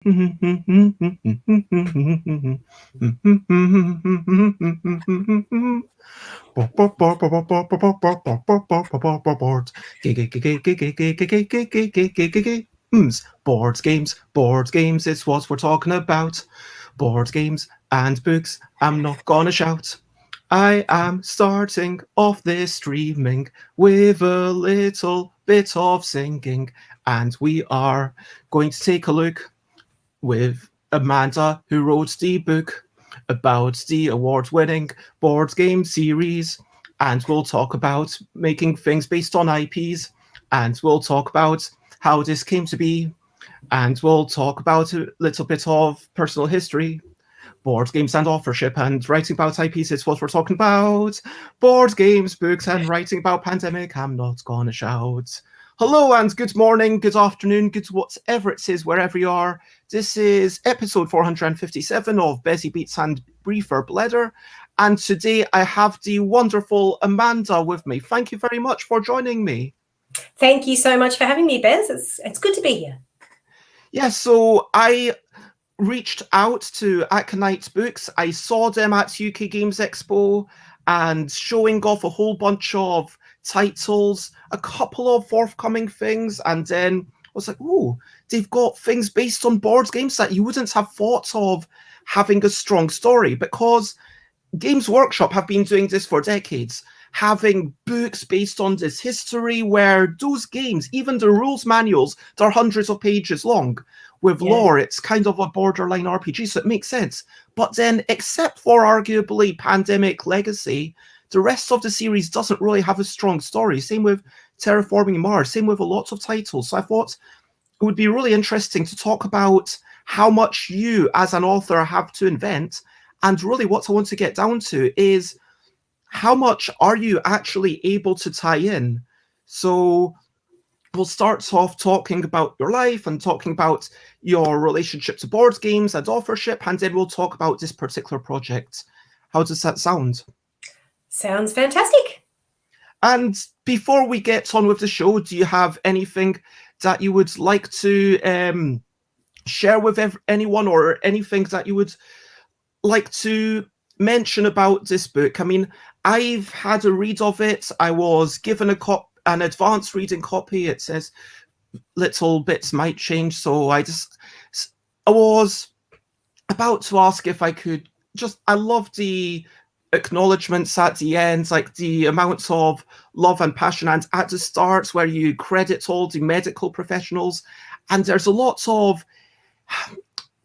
Boards, games, it's what we're talking about. Board games and books, I'm not gonna shout. I am starting off this streaming with a little bit of singing, and we are going to take a look with Amanda, who wrote the book about the award-winning board game series, and we'll talk about making things based on IPs, and we'll talk about how this came to be, and we'll talk about a little bit of personal history, board games and authorship, and writing about IPs is what we're talking about. Board games, books, and writing about pandemic, I'm not gonna shout. Hello and good morning, good afternoon, good whatever it is, wherever you are. This is episode 457 of Busy Beats and Briefer Bledder. And today I have the wonderful Amanda with me. Thank you very much for joining me. Thank you so much for having me, Bez. It's good to be here. Yeah, so I reached out to Aconite Books. I saw them at UK Games Expo and showing off a whole bunch of titles, a couple of forthcoming things, and then I was like, oh, they've got things based on board games that you wouldn't have thought of having a strong story, because Games Workshop have been doing this for decades, having books based on this history where those games, even the rules manuals, they're hundreds of pages long. With lore, it's kind of a borderline RPG, so it makes sense. But then, except for arguably Pandemic Legacy, the rest of the series doesn't really have a strong story. Same with Terraforming Mars, same with a lot of titles. So I thought it would be really interesting to talk about how much you, as an author, have to invent. And really what I want to get down to is how much are you actually able to tie in? So we'll start off talking about your life and talking about your relationship to board games and authorship, and then we'll talk about this particular project. How does that sound? Sounds fantastic. And before we get on with the show, do you have anything that you would like to share with anyone, or anything that you would like to mention about this book? I mean, I've had a read of it. I was given an advanced reading copy. It says little bits might change, so I was about to ask if I could I love the acknowledgements at the end, like the amounts of love and passion, and at the start where you credit all the medical professionals, and there's a lot of,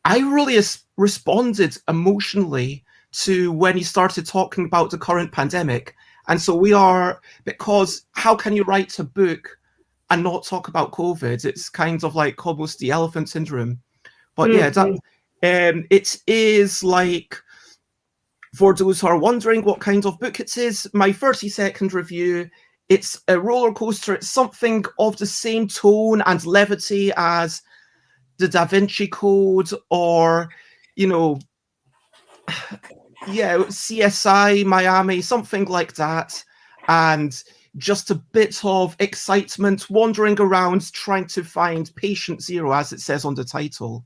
I really responded emotionally to when you started talking about the current pandemic. And so because how can you write a book and not talk about COVID? It's kind of like almost the elephant syndrome. But it is like, for those who are wondering what kind of book it is, my 30-second review, it's a roller coaster. It's something of the same tone and levity as the Da Vinci Code, or, CSI Miami, something like that, and just a bit of excitement wandering around trying to find patient zero, as it says on the title.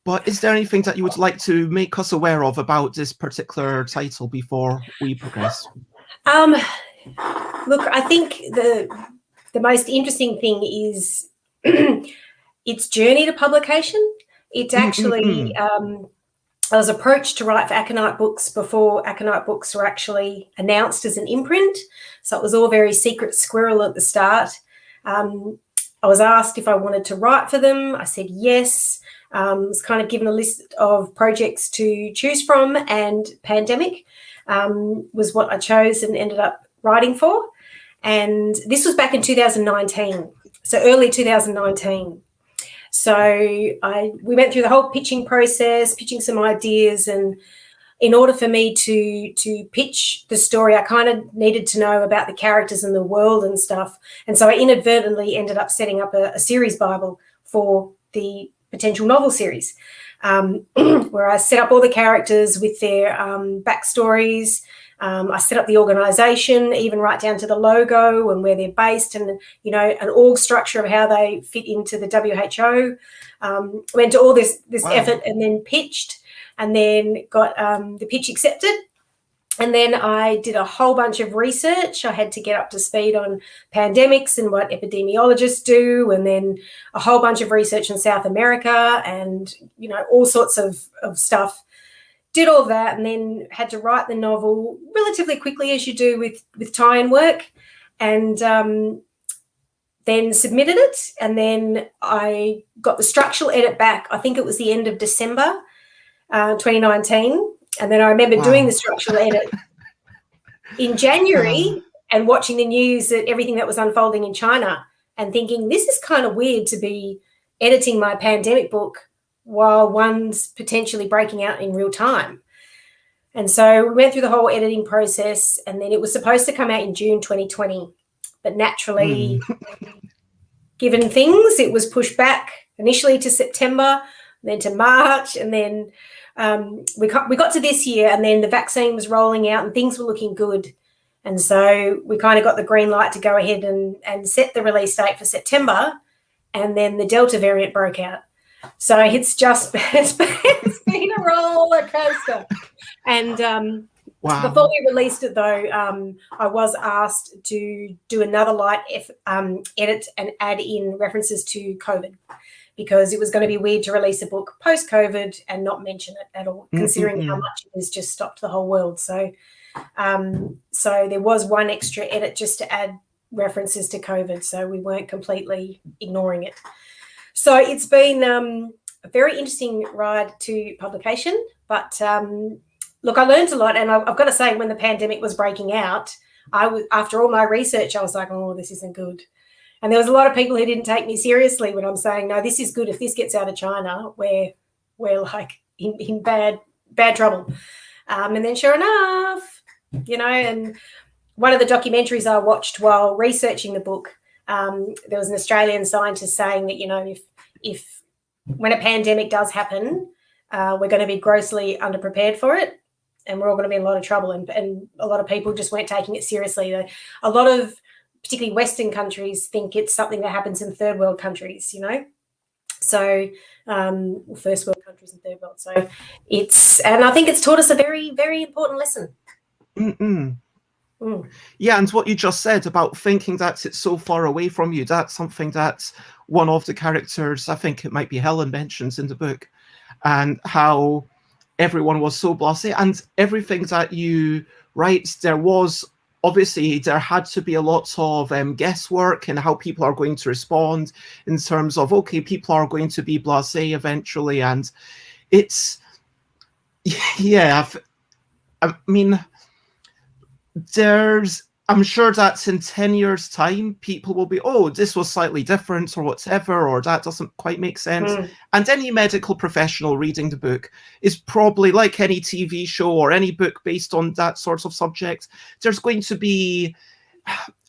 But is there anything that you would like to make us aware of about this particular title before we progress? Look, I think the most interesting thing is its journey to publication. It's actually I was approached to write for Aconite Books before Aconite Books were actually announced as an imprint. So it was all very secret squirrel at the start. I was asked if I wanted to write for them. I said yes. Was kind of given a list of projects to choose from, and Pandemic was what I chose and ended up writing for. And this was back in 2019, so early 2019. So we went through the whole pitching process, pitching some ideas, and in order for me to pitch the story, I kind of needed to know about the characters and the world and stuff. And so I inadvertently ended up setting up a series Bible for the potential novel series, where I set up all the characters with their backstories, I set up the organisation, even right down to the logo and where they're based, and an org structure of how they fit into the WHO. Went to all this Wow. effort, and then pitched, and then got the pitch accepted. And then I did a whole bunch of research. I had to get up to speed on pandemics and what epidemiologists do, and then a whole bunch of research in South America and, all sorts of stuff. Did all that, and then had to write the novel relatively quickly, as you do with tie-in work, and then submitted it. And then I got the structural edit back. I think it was the end of December 2019. And then I remember doing the structural edit in January and watching the news that everything that was unfolding in China, and thinking, this is kind of weird to be editing my pandemic book while one's potentially breaking out in real time. And so we went through the whole editing process, and then it was supposed to come out in June 2020. But naturally, given things, it was pushed back initially to September, then to March, and then we got to this year, and then the vaccine was rolling out and things were looking good. And so we kind of got the green light to go ahead and set the release date for September, and then the Delta variant broke out. So it's been a roller coaster. And before we released it, though, I was asked to do another light edit and add in references to COVID, because it was going to be weird to release a book post-COVID and not mention it at all, considering how much it has just stopped the whole world. So there was one extra edit just to add references to COVID, so we weren't completely ignoring it. So it's been a very interesting ride to publication. But, look, I learned a lot, and I've got to say, when the pandemic was breaking out, after all my research, I was like, oh, this isn't good. And there was a lot of people who didn't take me seriously when I'm saying, no, this is good. If this gets out of China, we're like in bad trouble. And then sure enough, and one of the documentaries I watched while researching the book, there was an Australian scientist saying that, if when a pandemic does happen, we're going to be grossly underprepared for it, and we're all going to be in a lot of trouble. And a lot of people just weren't taking it seriously. A lot of particularly Western countries think it's something that happens in third world countries, So first world countries and third world. So and I think it's taught us a very, very important lesson. Yeah, and what you just said about thinking that it's so far away from you, that's something that one of the characters, I think it might be Helen, mentions in the book, and how everyone was so blasé, and everything that you write, there had to be a lot of guesswork in how people are going to respond, in terms of, okay, people are going to be blasé eventually. And it's, I mean, I'm sure that in 10 years' time, people will be, oh, this was slightly different or whatever, or that doesn't quite make sense. And any medical professional reading the book is probably, like any TV show or any book based on that sort of subject, there's going to be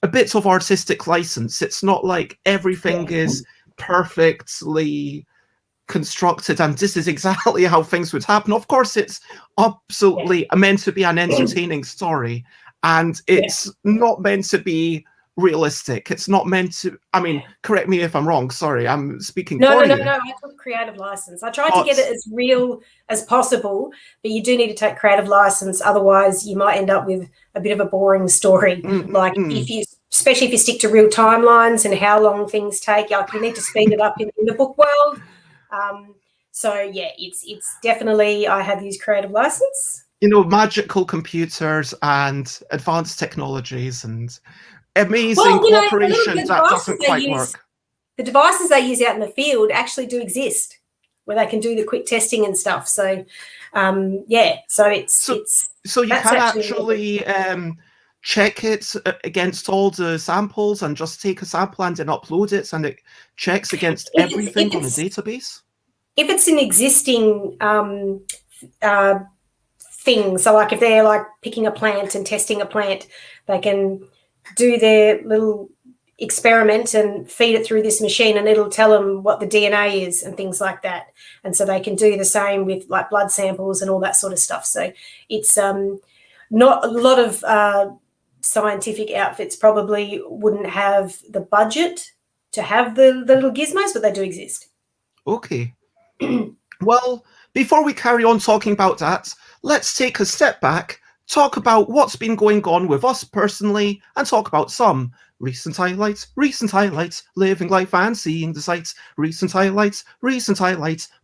a bit of artistic license. It's not like everything is perfectly constructed and this is exactly how things would happen. Of course, it's absolutely meant to be an entertaining story. And it's not meant to be realistic. It's not meant to, I mean, correct me if I'm wrong. Sorry, I'm speaking for you. No. I took creative license. I tried to get it as real as possible, but you do need to take creative license. Otherwise, you might end up with a bit of a boring story. Especially if you stick to real timelines and how long things take, you need to speed it up in the book world. It's definitely, I have used creative license. Magical computers and advanced technologies and amazing cooperation that doesn't quite work. The devices they use out in the field actually do exist, where they can do the quick testing and stuff. So, so you can actually check it against all the samples and just take a sample and then upload it, and it checks against everything on a database. If it's an existing thing, so like if they're like picking a plant and testing a plant, they can do their little experiment and feed it through this machine, and it'll tell them what the DNA is and things like that. And so they can do the same with like blood samples and all that sort of stuff. So it's not a lot of scientific outfits probably wouldn't have the budget to have the little gizmos, but they do exist. Okay. Well, before we carry on talking about that, let's take a step back, talk about what's been going on with us personally, and talk about some recent highlights, living life and seeing the sights, recent highlights,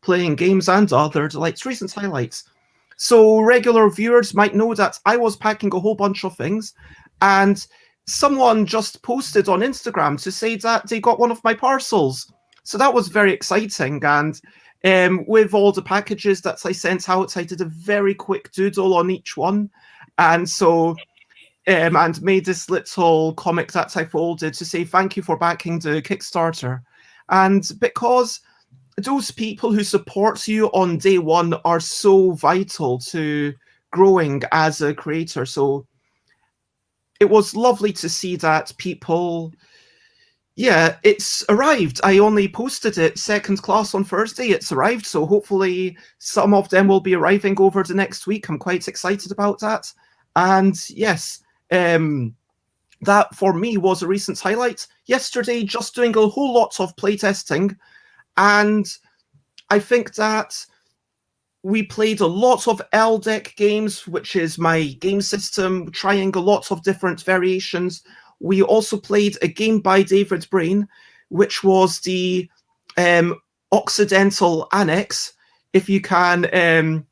playing games and other delights, recent highlights. So regular viewers might know that I was packing a whole bunch of things, and someone just posted on Instagram to say that they got one of my parcels. So that was very exciting, and with all the packages that I sent out, I did a very quick doodle on each one, and so and made this little comic that I folded to say thank you for backing the Kickstarter. And because those people who support you on day one are so vital to growing as a creator, so it was lovely to see that people, yeah, it's arrived. I only posted it second class on Thursday. It's arrived, so hopefully some of them will be arriving over the next week. I'm quite excited about that. And yes, that for me was a recent highlight. Yesterday, just doing a whole lot of playtesting, and I think that we played a lot of L-Deck games, which is my game system, trying a lot of different variations. We also played a game by David Brain, which was the Occidental Annex, if you can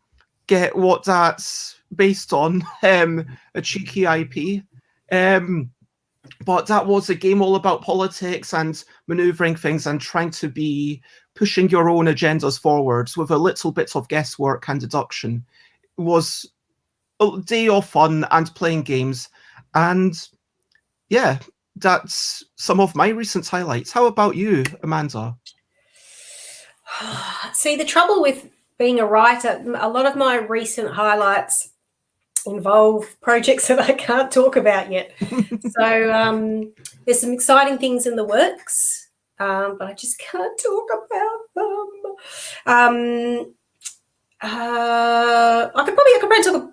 get what that's based on, a cheeky IP. But that was a game all about politics and maneuvering things and trying to be pushing your own agendas forwards with a little bit of guesswork and deduction. It was a day of fun and playing games. And yeah, that's some of my recent highlights. How about you, Amanda? See, the trouble with being a writer, a lot of my recent highlights involve projects that I can't talk about yet. So there's some exciting things in the works, but I just can't talk about them. I could probably talk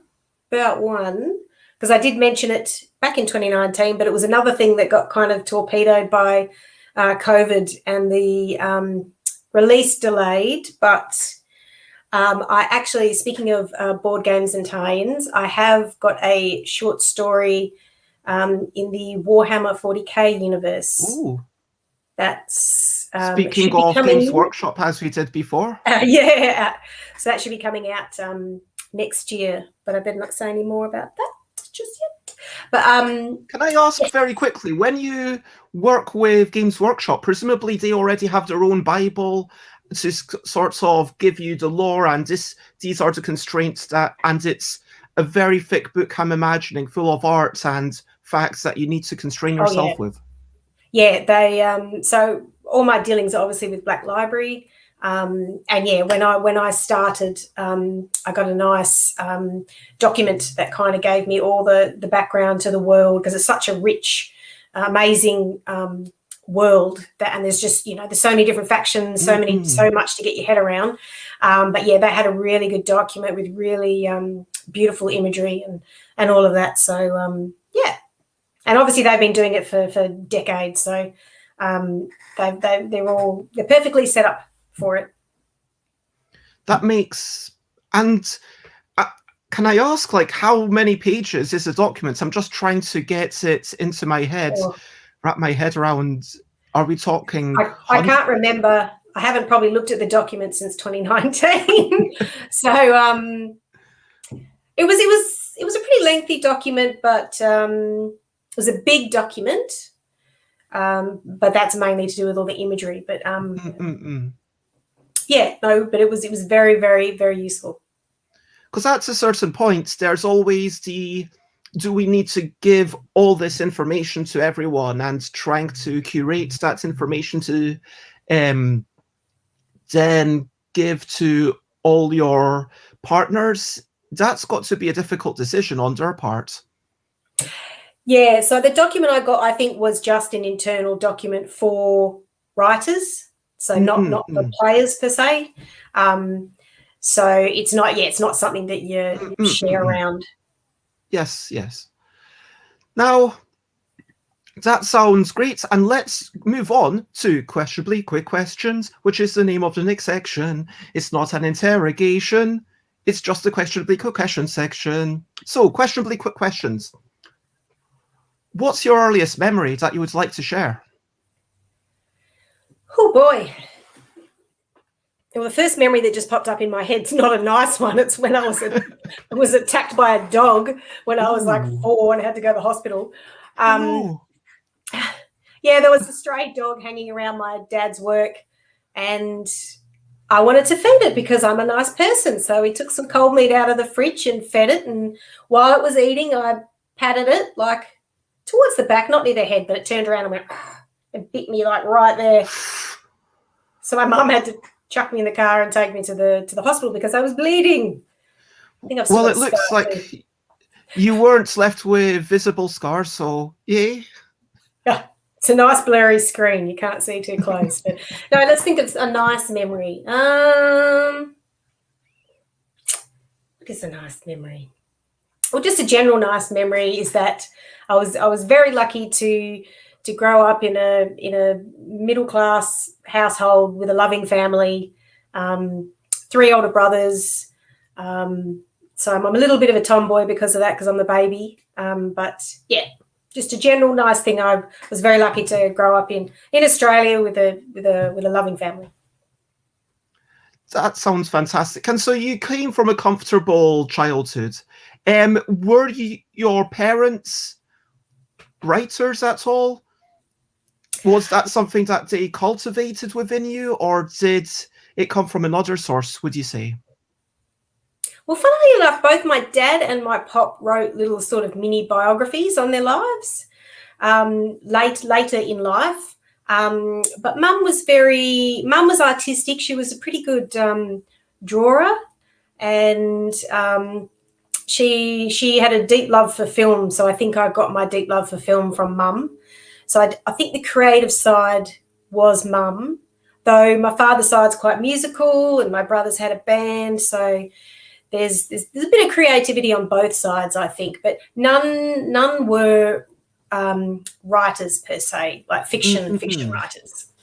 about one, because I did mention it back in 2019, but it was another thing that got kind of torpedoed by COVID and the release delayed. But I actually, speaking of board games and tie-ins, I have got a short story in the Warhammer 40k universe. Ooh. That's speaking of Games Workshop, as we did before. Yeah, so that should be coming out next year, but I better not say any more about that just yet. But can I ask very quickly, when you work with Games Workshop, presumably they already have their own Bible to sort of give you the lore, and these are the constraints and it's a very thick book, I'm imagining, full of art and facts that you need to constrain yourself with. Yeah, they so all my dealings are obviously with Black Library, and yeah, when I started, I got a nice document that kind of gave me all the background to the world, because it's such a rich, amazing world and there's just, there's so many different factions, so much to get your head around. But yeah, they had a really good document with really beautiful imagery and all of that. So yeah, and obviously they've been doing it for decades. So they're perfectly set up for it. That makes, and can I ask, like, how many pages is the document? I'm just trying to get it into my head. Wrap my head around. Are we talking? I can't remember. I haven't probably looked at the document since 2019. So it was a pretty lengthy document, but it was a big document. But that's mainly to do with all the imagery. But yeah, no, but it was very, very, very useful. Because at a certain point, there's always do we need to give all this information to everyone, and trying to curate that information to then give to all your partners? That's got to be a difficult decision on their part. Yeah, so the document I got, I think, was just an internal document for writers, so not for players per se. So it's not something that you share around. Yes, yes. Now, that sounds great. And let's move on to Questionably Quick Questions, which is the name of the next section. It's not an interrogation. It's just the Questionably Quick Questions section. So, Questionably Quick Questions. What's your earliest memory that you would like to share? Oh, boy. Well, the first memory that just popped up in my head's not a nice one. It's when I was attacked by a dog when I was like 4 and had to go to the hospital. Yeah, there was a stray dog hanging around my dad's work, and I wanted to feed it because I'm a nice person. So we took some cold meat out of the fridge and fed it, and while it was eating, I patted it like towards the back, not near the head, but it turned around and went and bit me like right there. So my mum had to chuck me in the car and take me to the hospital because I was bleeding. I think Well, it looks like you weren't left with visible scars, so yay. Yeah, it's a nice blurry screen. You can't see too close. But no, let's think of a nice memory. What is a nice memory? Well, just a general nice memory is that I was very lucky to grow up in a middle class household with a loving family, 3 older brothers. So I'm a little bit of a tomboy because of that, because I'm the baby. But yeah, just a general nice thing. I was very lucky to grow up in Australia with a loving family. That sounds fantastic. And so you came from a comfortable childhood. Were your parents writers at all? Was that something that they cultivated within you, or did it come from another source, would you say? Well, funnily enough, both my dad and my pop wrote little sort of mini biographies on their lives later in life. But mum was artistic. She was a pretty good drawer, and she had a deep love for film. So I think I got my deep love for film from mum. So I think the creative side was mum, though my father's side's quite musical and my brothers had a band. So there's a bit of creativity on both sides, I think, but none were writers per se, like fiction writers.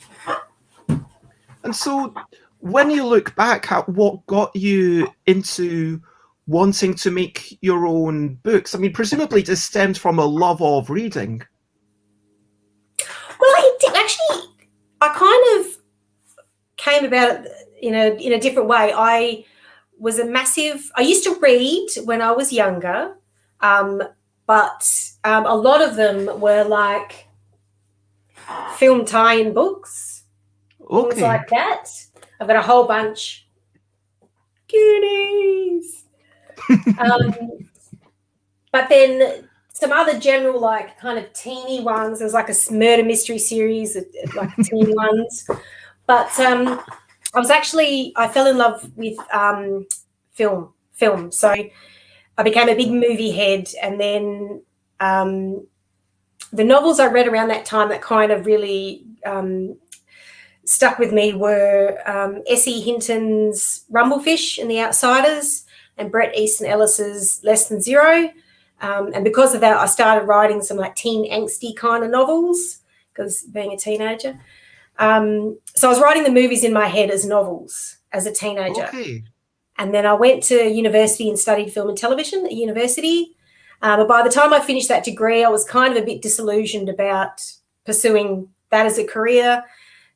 And so when you look back at what got you into wanting to make your own books, I mean, presumably this stemmed from a love of reading. Well, I kind of came about it in a different way. I used to read when I was younger, but a lot of them were like film tie-in books, things like that. I've got a whole bunch. Goonies. But then some other general, like, kind of teeny ones. There was like a murder mystery series, like teeny ones. But I fell in love with film. So I became a big movie head, and then the novels I read around that time that kind of really stuck with me were S.E. Hinton's Rumblefish and the Outsiders and Bret Easton Ellis's Less Than Zero. And because of that, I started writing some like teen angsty kind of novels, because being a teenager. So I was writing the movies in my head as novels as a teenager. Okay. And then I went to university and studied film and television at university. But by the time I finished that degree, I was kind of a bit disillusioned about pursuing that as a career,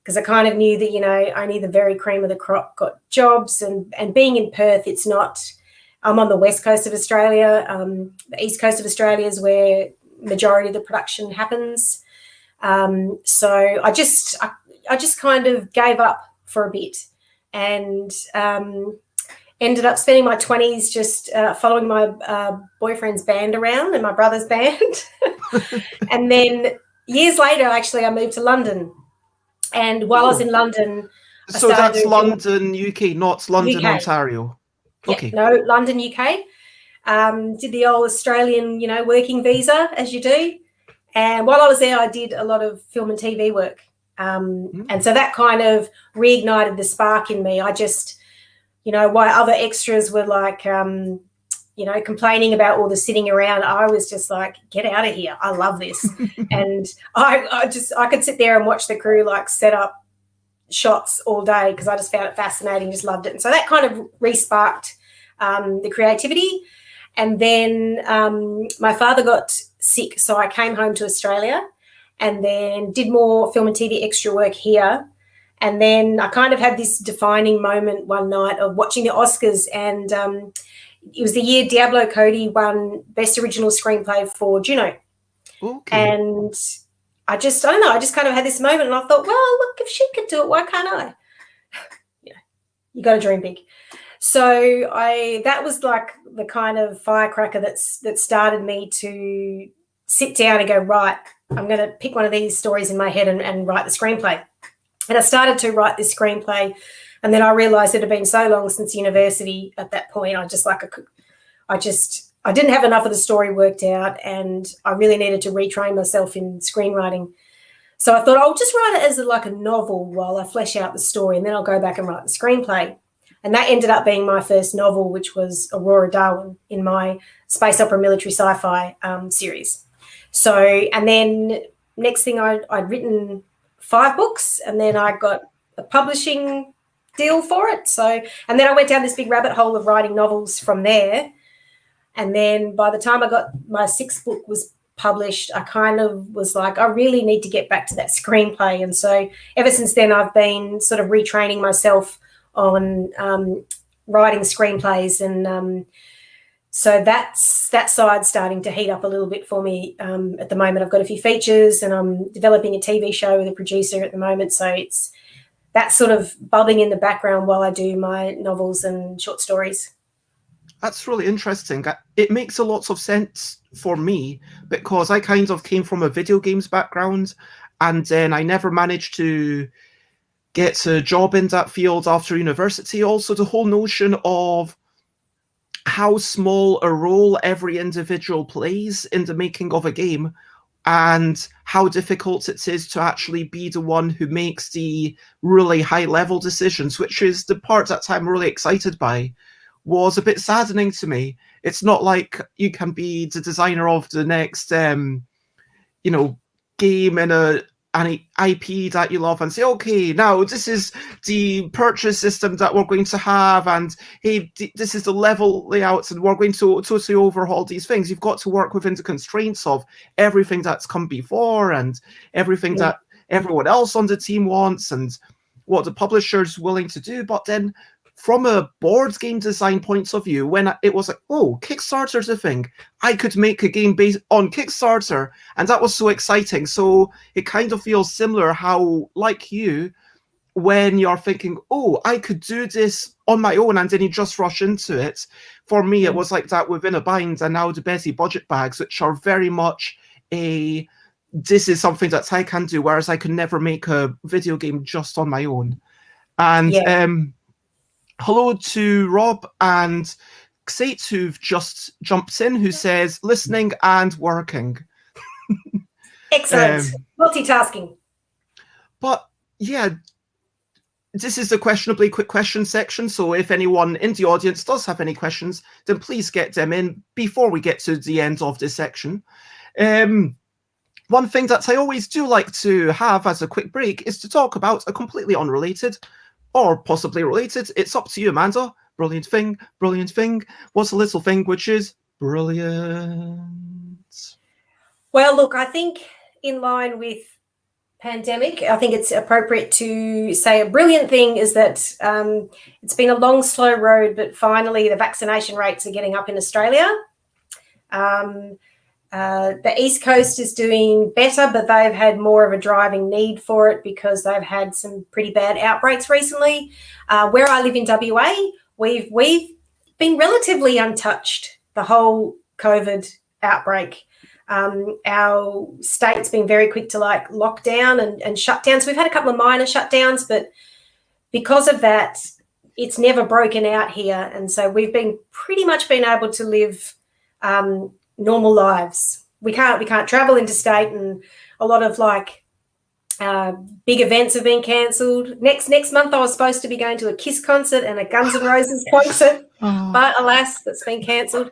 because I kind of knew that, only the very cream of the crop got jobs. And being in Perth, it's not – I'm on the west coast of Australia. The east coast of Australia is where majority of the production happens. So I just kind of gave up for a bit and ended up spending my 20s just following my boyfriend's band around and my brother's band. And then years later, actually, I moved to London. And while I was in London, so that's London, UK, not London, UK. Ontario. Yeah, okay. No, London, UK. Did the old Australian, working visa, as you do. And while I was there, I did a lot of film and TV work. And so that kind of reignited the spark in me. I just, while other extras were like, complaining about all the sitting around. I was just like, get out of here. I love this. And I could sit there and watch the crew like set up shots all day because I just found it fascinating, just loved it. And so that kind of re-sparked the creativity. And then my father got sick, so I came home to Australia and then did more film and TV extra work here. And then I kind of had this defining moment one night of watching the Oscars, and it was the year Diablo Cody won Best Original Screenplay for Juno. Okay. And I don't know, I just kind of had this moment and I thought, well, look, if she could do it, why can't I? You got to dream big. So that was like the kind of firecracker that started me to sit down and go, right, I'm going to pick one of these stories in my head and write the screenplay. And I started to write this screenplay, and then I realised it had been so long since university at that point. I didn't have enough of the story worked out, and I really needed to retrain myself in screenwriting. So I thought I'll just write it as like a novel while I flesh out the story, and then I'll go back and write the screenplay. And that ended up being my first novel, which was Aurora Darwin in my space opera military sci-fi series. So, and then next thing I'd written 5 books, and then I got a publishing deal for it. So, and then I went down this big rabbit hole of writing novels from there. And then by the time I got my 6th book was published, I kind of was like, I really need to get back to that screenplay. And so ever since then, I've been sort of retraining myself on writing screenplays. And so that side's starting to heat up a little bit for me. At the moment, I've got a few features, and I'm developing a TV show with a producer at the moment. So that's sort of bubbling in the background while I do my novels and short stories. That's really interesting. It makes a lot of sense for me because I kind of came from a video games background, and then I never managed to get a job in that field after university. Also, the whole notion of how small a role every individual plays in the making of a game, and how difficult it is to actually be the one who makes the really high-level decisions, which is the part that I'm really excited by, was a bit saddening to me. It's not like you can be the designer of the next, game in an IP that you love and say, okay, now this is the purchase system that we're going to have, and hey, this is the level layouts, and we're going to totally overhaul these things. You've got to work within the constraints of everything that's come before and everything that everyone else on the team wants and what the publisher's willing to do. But then from a board game design point of view, when it was like, oh, Kickstarter's a thing, I could make a game based on Kickstarter, and that was so exciting. So it kind of feels similar how, like you, when you're thinking, oh, I could do this on my own, and then you just rush into it. For me, it was like that within a bind, and now the Betty budget bags, which are very much this is something that I can do, whereas I could never make a video game just on my own. And hello to Rob and Xate, who've just jumped in, who says listening and working. Excellent. Multitasking. But yeah, this is the questionably quick question section. So if anyone in the audience does have any questions, then please get them in before we get to the end of this section. One thing that I always do like to have as a quick break is to talk about a completely unrelated or possibly related. It's up to you, Amanda. Brilliant thing. What's a little thing which is brilliant? Well, look, I think in line with pandemic, I think it's appropriate to say a brilliant thing is that it's been a long, slow road, but finally the vaccination rates are getting up in Australia. The East Coast is doing better, but they've had more of a driving need for it because they've had some pretty bad outbreaks recently. Where I live in WA, we've been relatively untouched, the whole COVID outbreak. Our state's been very quick to lock down and shut down. So we've had a couple of minor shutdowns, but because of that, it's never broken out here. And so we've been pretty much been able to live normal lives. We can't travel interstate, and a lot of Big events have been cancelled. Next month, I was supposed to be going to a Kiss concert and a Guns N' Roses concert, but alas, that's been cancelled.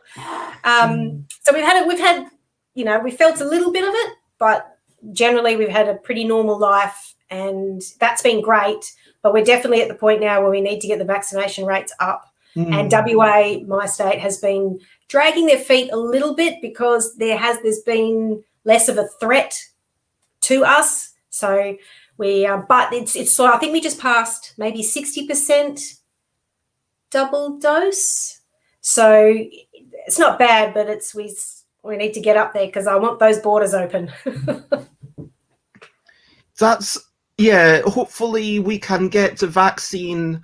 So we've had, we felt a little bit of it, but generally we've had a pretty normal life, and that's been great. But we're definitely at the point now where we need to get the vaccination rates up. And WA, my state, has bbeen dragging their feet a little bit because there's been less of a threat to us. So but it's so I think we just passed maybe 60% double dose. So it's not bad, but we need to get up there because I want those borders open. Hopefully we can get the vaccine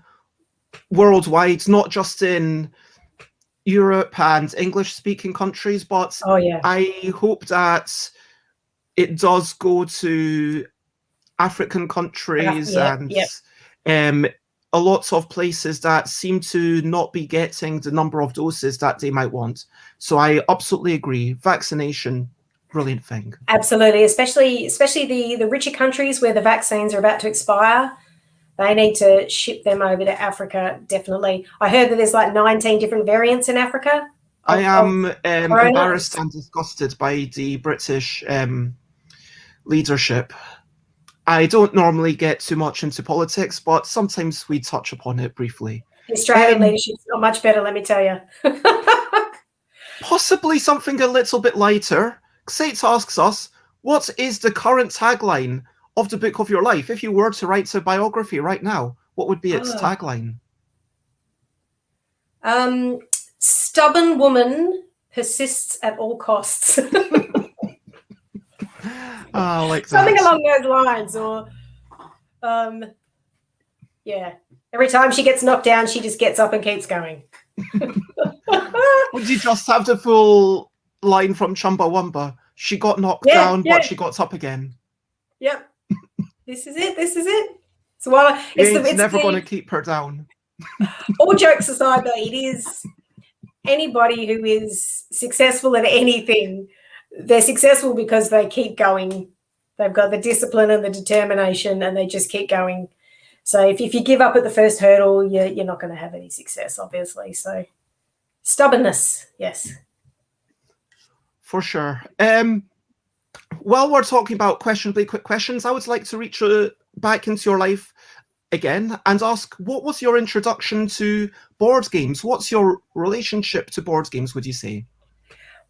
worldwide, not just in Europe and English-speaking countries, but I hope that it does go to African countries and a lot of places that seem to not be getting the number of doses that they might want. So I absolutely agree. Vaccination, brilliant thing. Absolutely, especially the richer countries where the vaccines are about to expire. They need to ship them over to Africa, definitely. I heard that there's like 19 different variants in Africa. I am embarrassed and disgusted by the British leadership. I don't normally get too much into politics, but sometimes we touch upon it briefly. The Australian leadership's not much better, let me tell you. Possibly something a little bit lighter. Xates asks us, what is the current tagline of the book of your life? If you were to write a biography right now, what would be its tagline? Stubborn woman persists at all costs. I like that. Something along those lines, or every time she gets knocked down, she just gets up and keeps going. Would you just have the full line from Chumbawamba? She got knocked down, but she got up again. Yep. This is it. So while it's never going to keep her down. All jokes aside, though, it is anybody who is successful at anything. They're successful because they keep going. They've got the discipline and the determination, and they just keep going. So if you give up at the first hurdle, you're not going to have any success, obviously. So stubbornness, yes. For sure. While we're talking about questionably quick questions, I would like to reach back into your life again and ask, what was your introduction to board games? What's your relationship to board games, would you say?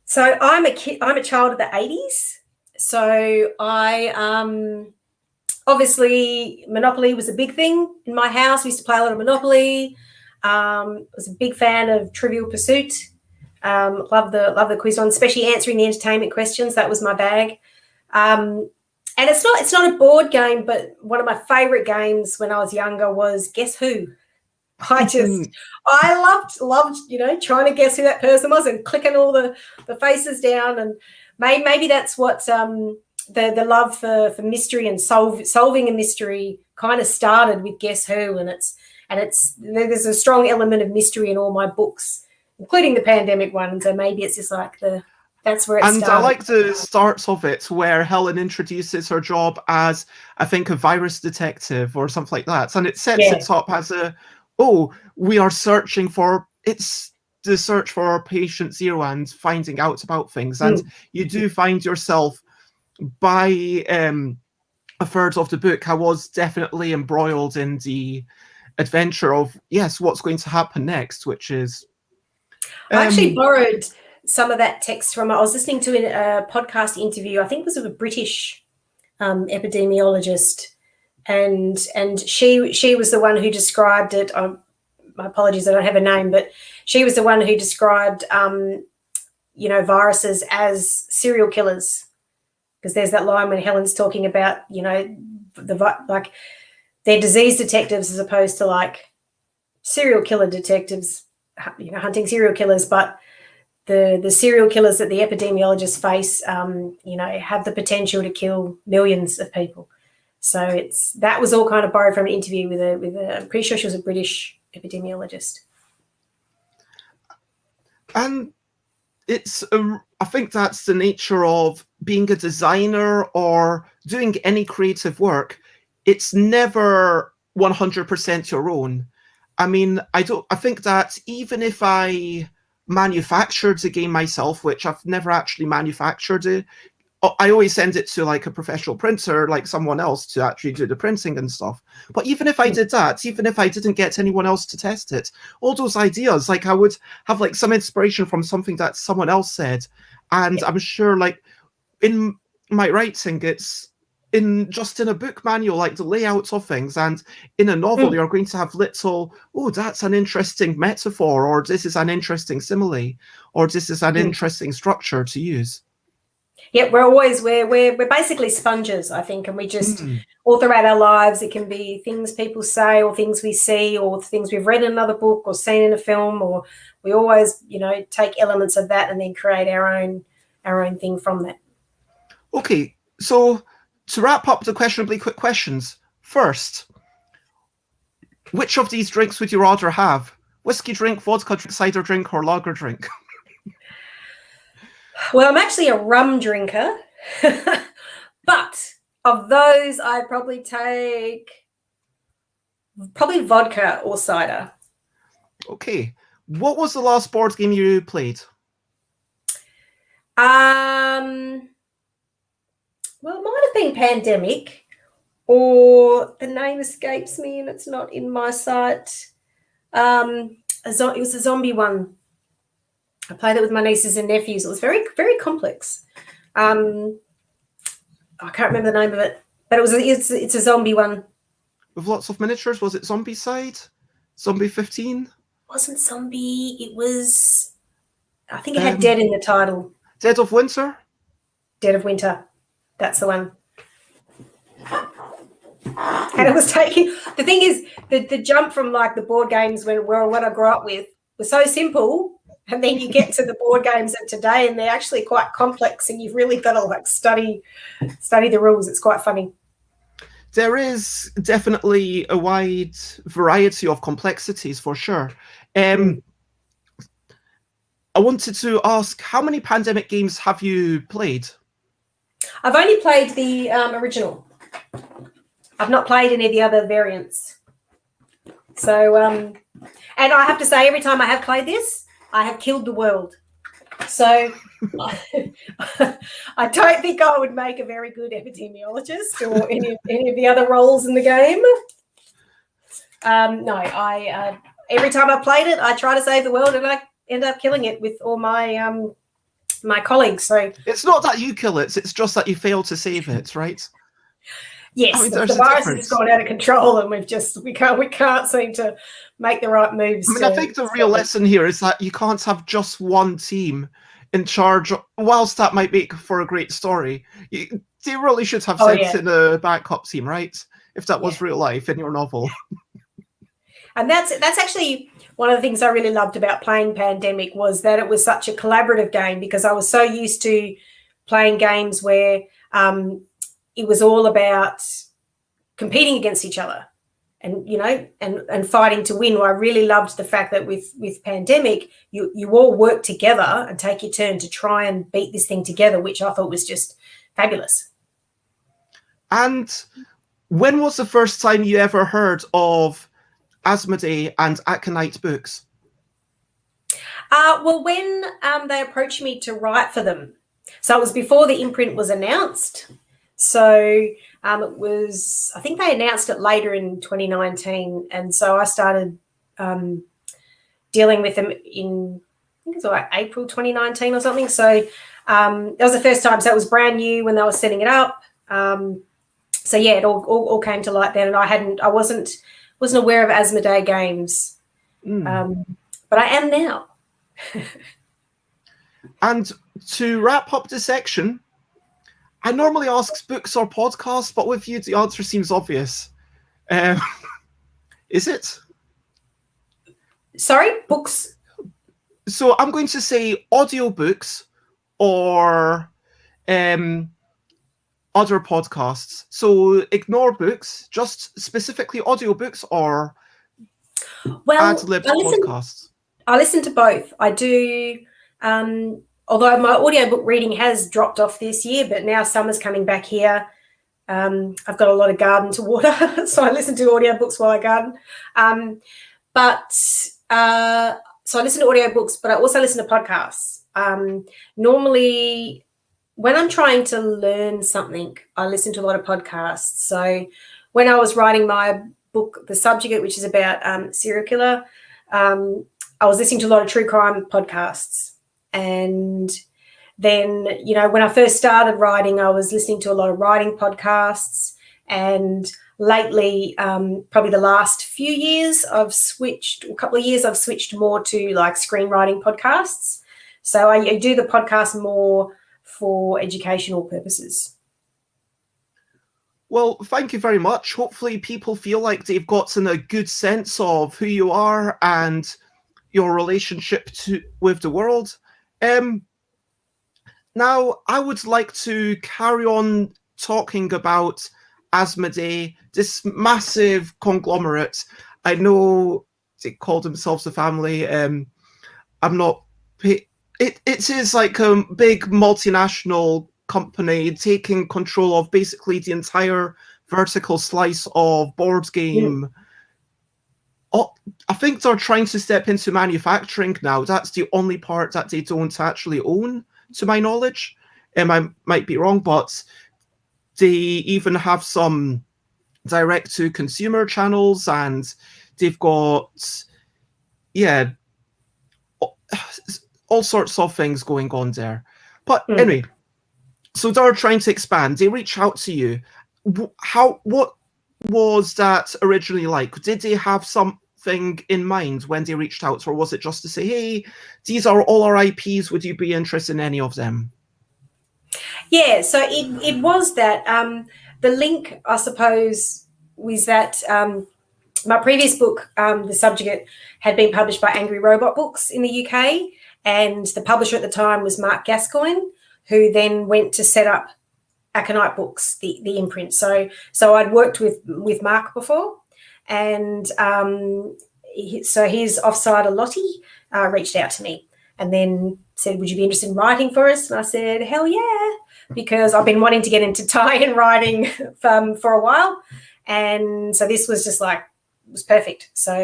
So I'm a child of the 80s. So I obviously Monopoly was a big thing in my house. We used to play a lot of Monopoly. Was a big fan of Trivial Pursuit. Love the quiz one, especially answering the entertainment questions. That was my bag. And it's not a board game, but one of my favorite games when I was younger was Guess Who. I loved trying to guess who that person was and clicking all the faces down, and maybe that's what the love for mystery and solving a mystery kind of started with Guess Who, and there's a strong element of mystery in all my books, including the pandemic ones, and maybe it's just like that's where it started. And I like the starts of it where Helen introduces her job as, I think, a virus detective or something like that, and it sets it up as we are searching for, it's the search for patient zero and finding out about things. And you do find yourself, by a third of the book, I was definitely embroiled in the adventure of, what's going to happen next, which is... I actually borrowed some of that text I was listening to a podcast interview, I think it was of a British epidemiologist, and she was the one who described it. My apologies, I don't have a name, but she was the one who described viruses as serial killers, because there's that line when Helen's talking about they're disease detectives as opposed to like serial killer detectives, hunting serial killers, but the serial killers that the epidemiologists face have the potential to kill millions of people. So that was all kind of borrowed from an interview with I'm pretty sure she was a British epidemiologist. And I think that's the nature of being a designer or doing any creative work. It's never 100% your own. I mean, I think that even if I manufactured a game myself, which I've never actually manufactured it, I always send it to like a professional printer, like someone else, to actually do the printing and stuff. But even if I did that, even if I didn't get anyone else to test it, all those ideas, like I would have like some inspiration from something that someone else said. And I'm sure like in my writing, it's in a book manual, like the layouts of things, and in a novel, you're going to have little, oh, that's an interesting metaphor, or this is an interesting simile, or this is an interesting structure to use. Yeah, we're basically sponges, I think, and we just all throughout our lives, it can be things people say or things we see or things we've read in another book or seen in a film, or we always, take elements of that and then create our own thing from that. Okay, so to wrap up the questionably quick questions, first, which of these drinks would you rather have? Whiskey drink, vodka drink, cider drink, or lager drink? Well, I'm actually a rum drinker, but of those, I'd probably take vodka or cider. Okay. What was the last board game you played? Well, it might have been Pandemic, or the name escapes me and it's not in my sight. It was a zombie one. I played it with my nieces and nephews. It was very, very complex. I can't remember the name of it, but it's a zombie one. With lots of miniatures? Was it Zombicide? Zombie 15? Wasn't zombie. It was, I think it had Dead in the title. Dead of Winter? Dead of Winter. That's the one. And it was taking, the thing is, the jump from like the board games were what I grew up with was so simple. And then you get to the board games of today and they're actually quite complex and you've really got to like study the rules. It's quite funny. There is definitely a wide variety of complexities for sure. I wanted to ask, how many Pandemic games have you played? I've only played the original. I've not played any of the other variants. So, and I have to say, every time I have played this, I have killed the world. So I don't think I would make a very good epidemiologist or any of the other roles in the game. No, every time I played it, I try to save the world and I end up killing it with all my my colleagues. So it's not that you kill it; it's just that you fail to save it, right? Yes, I mean, the virus has gone out of control, and we can't seem to make the right moves. I mean, I think the real lesson here is that you can't have just one team in charge. Whilst that might make for a great story, they really should have sent in a backup team, right? If that was real life in your novel. And that's actually one of the things I really loved about playing Pandemic was that it was such a collaborative game, because I was so used to playing games where it was all about competing against each other and, and fighting to win. Well, I really loved the fact that with Pandemic, you all work together and take your turn to try and beat this thing together, which I thought was just fabulous. And when was the first time you ever heard of Asmodee and Aconite books? Well, when they approached me to write for them. So it was before the imprint was announced. So it was, I think they announced it later in 2019. And so I started dealing with them in, I think it was like April 2019 or something. So that was the first time. So it was brand new when they were setting it up. So yeah, it all came to light then. And I wasn't aware of Asmodee games, but I am now. And to wrap up this section, I normally ask books or podcasts, but with you, the answer seems obvious. Is it? Sorry, books? So I'm going to say audiobooks or other podcasts. So ignore books, just specifically audiobooks or ad-lib podcasts. I listen to both. I do. although my audiobook reading has dropped off this year, but now summer's coming back here. I've got a lot of garden to water, so I listen to audiobooks while I garden. So I listen to audiobooks, but I also listen to podcasts. Normally, when I'm trying to learn something, I listen to a lot of podcasts. So when I was writing my book, The Subjugate, which is about serial killer, I was listening to a lot of true crime podcasts. And then, you know, when I first started writing, I was listening to a lot of writing podcasts. And lately, probably the last few years, a couple of years, I've switched more to like screenwriting podcasts. So I do the podcast more for educational purposes. Well, thank you very much. Hopefully people feel like they've gotten a good sense of who you are and your relationship with the world. Now, I would like to carry on talking about Asmodee, this massive conglomerate. I know they call themselves a family. I'm not... It is like a big multinational company taking control of basically the entire vertical slice of board game. I think they're trying to step into manufacturing now. That's the only part that they don't actually own, to my knowledge. I might be wrong, but they even have some direct-to-consumer channels, and they've got, yeah, all sorts of things going on there. But anyway, so they're trying to expand. They reach out to you. What was that originally like? Did they have something in mind when they reached out, or was it just to say, hey, these are all our IPs, would you be interested in any of them? Yeah, so it was that. The link, I suppose, was that my previous book, The Subjugate, had been published by Angry Robot Books in the UK, and the publisher at the time was Mark Gascoigne, who then went to set up Aconite Books, the imprint. So I'd worked with Mark before, and so his offsider Lottie reached out to me and then said, would you be interested in writing for us? And I said, hell yeah, because I've been wanting to get into tie-in writing for a while. And so this was just like, it was perfect. So,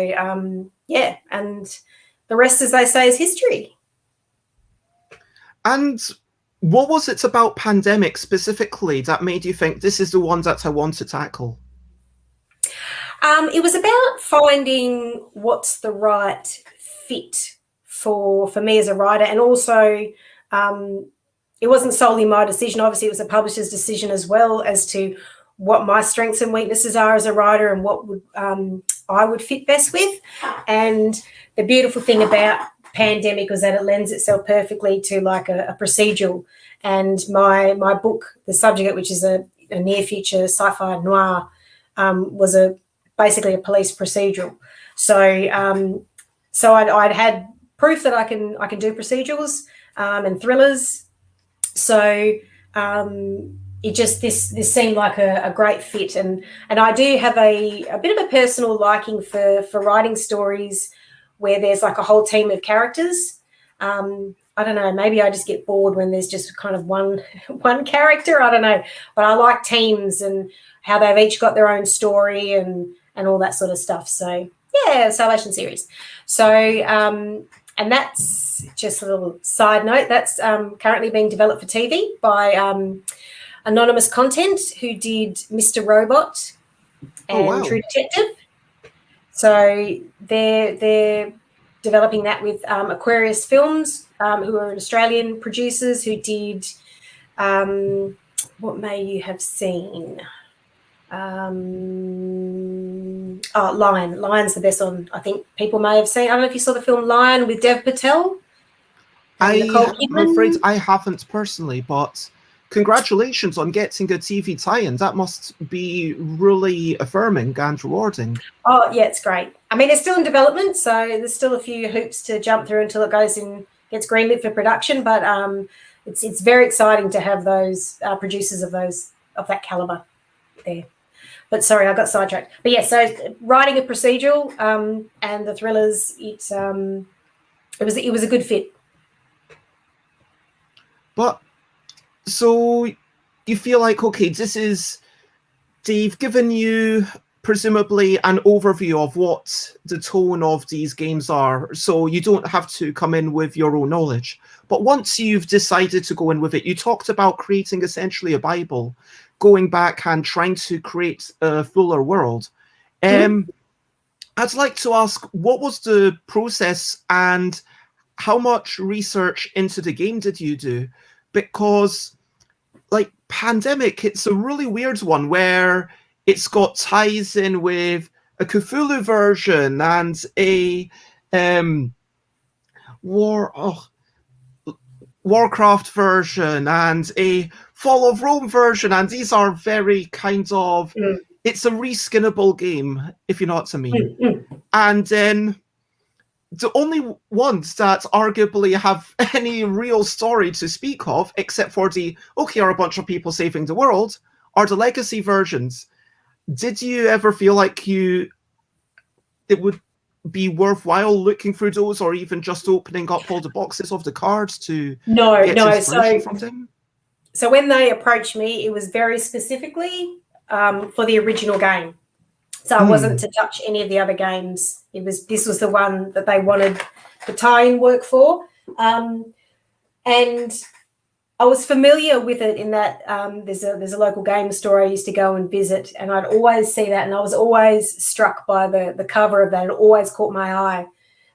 yeah, and the rest, as they say, is history. And what was it about pandemic specifically that made you think this is the one that I want to tackle? It was about finding what's the right fit for me as a writer, and also it wasn't solely my decision. Obviously, it was a publisher's decision as well as to what my strengths and weaknesses are as a writer and what would I would fit best with. And the beautiful thing about pandemic was that it lends itself perfectly to like a procedural. And my book, The Subjugate, which is a near future sci-fi noir, was basically a police procedural. So I'd had proof that I can do procedurals and thrillers. So it just this seemed like a great fit, and I do have a bit of a personal liking for writing stories where there's like a whole team of characters. I don't know, maybe I just get bored when there's just kind of one character. I don't know, but I like teams and how they've each got their own story and all that sort of stuff. So yeah, Salvation series. So and that's just a little side note. That's currently being developed for TV by Anonymous Content, who did Mr. Robot and True Detective. So they're developing that with Aquarius Films, who are Australian producers who did what may you have seen? Lion. Lion's the best one I think people may have seen. I don't know if you saw the film Lion with Dev Patel. I'm afraid I haven't personally, but congratulations on getting a TV tie-in. That must be really affirming and rewarding. Oh, yeah, it's great. I mean, it's still in development, so there's still a few hoops to jump through until it gets greenlit for production, but it's very exciting to have those producers of that caliber there. But sorry, I got sidetracked. But yeah, so writing a procedural and the thrillers, it was a good fit. But so you feel like, okay, they've given you presumably an overview of what the tone of these games are, so you don't have to come in with your own knowledge. But once you've decided to go in with it, you talked about creating essentially a Bible, going back and trying to create a fuller world. I'd like to ask, what was the process and how much research into the game did you do? Because like Pandemic, it's a really weird one where it's got ties in with a Cthulhu version and a Warcraft version and a Fall of Rome version, and these are very kind of it's a reskinnable game, if you know what I mean. And then the only ones that arguably have any real story to speak of, except for are a bunch of people saving the world, are the legacy versions. Did you ever feel like it would be worthwhile looking through those, or even just opening up all the boxes of the cards to get inspiration from them? So when they approached me, it was very specifically for the original game. So I wasn't to touch any of the other games. This was the one that they wanted the tie-in work for. And I was familiar with it in that there's a local game store I used to go and visit, and I'd always see that, and I was always struck by the cover of that. It always caught my eye,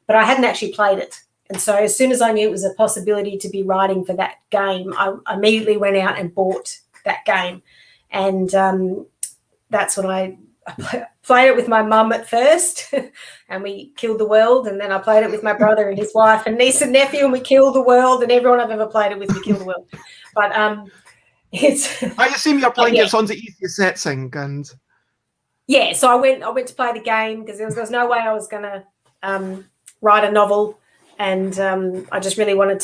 but I hadn't actually played it. And so as soon as I knew it was a possibility to be writing for that game, I immediately went out and bought that game. And that's when I played it with my mum at first, and we killed the world. And then I played it with my brother and his wife and niece and nephew, and we killed the world. And everyone I've ever played it with, we killed the world. But it's. I assume you're playing it on the easiest setting, and. Yeah, so I went to play the game because there was no way I was going to write a novel, and I just really wanted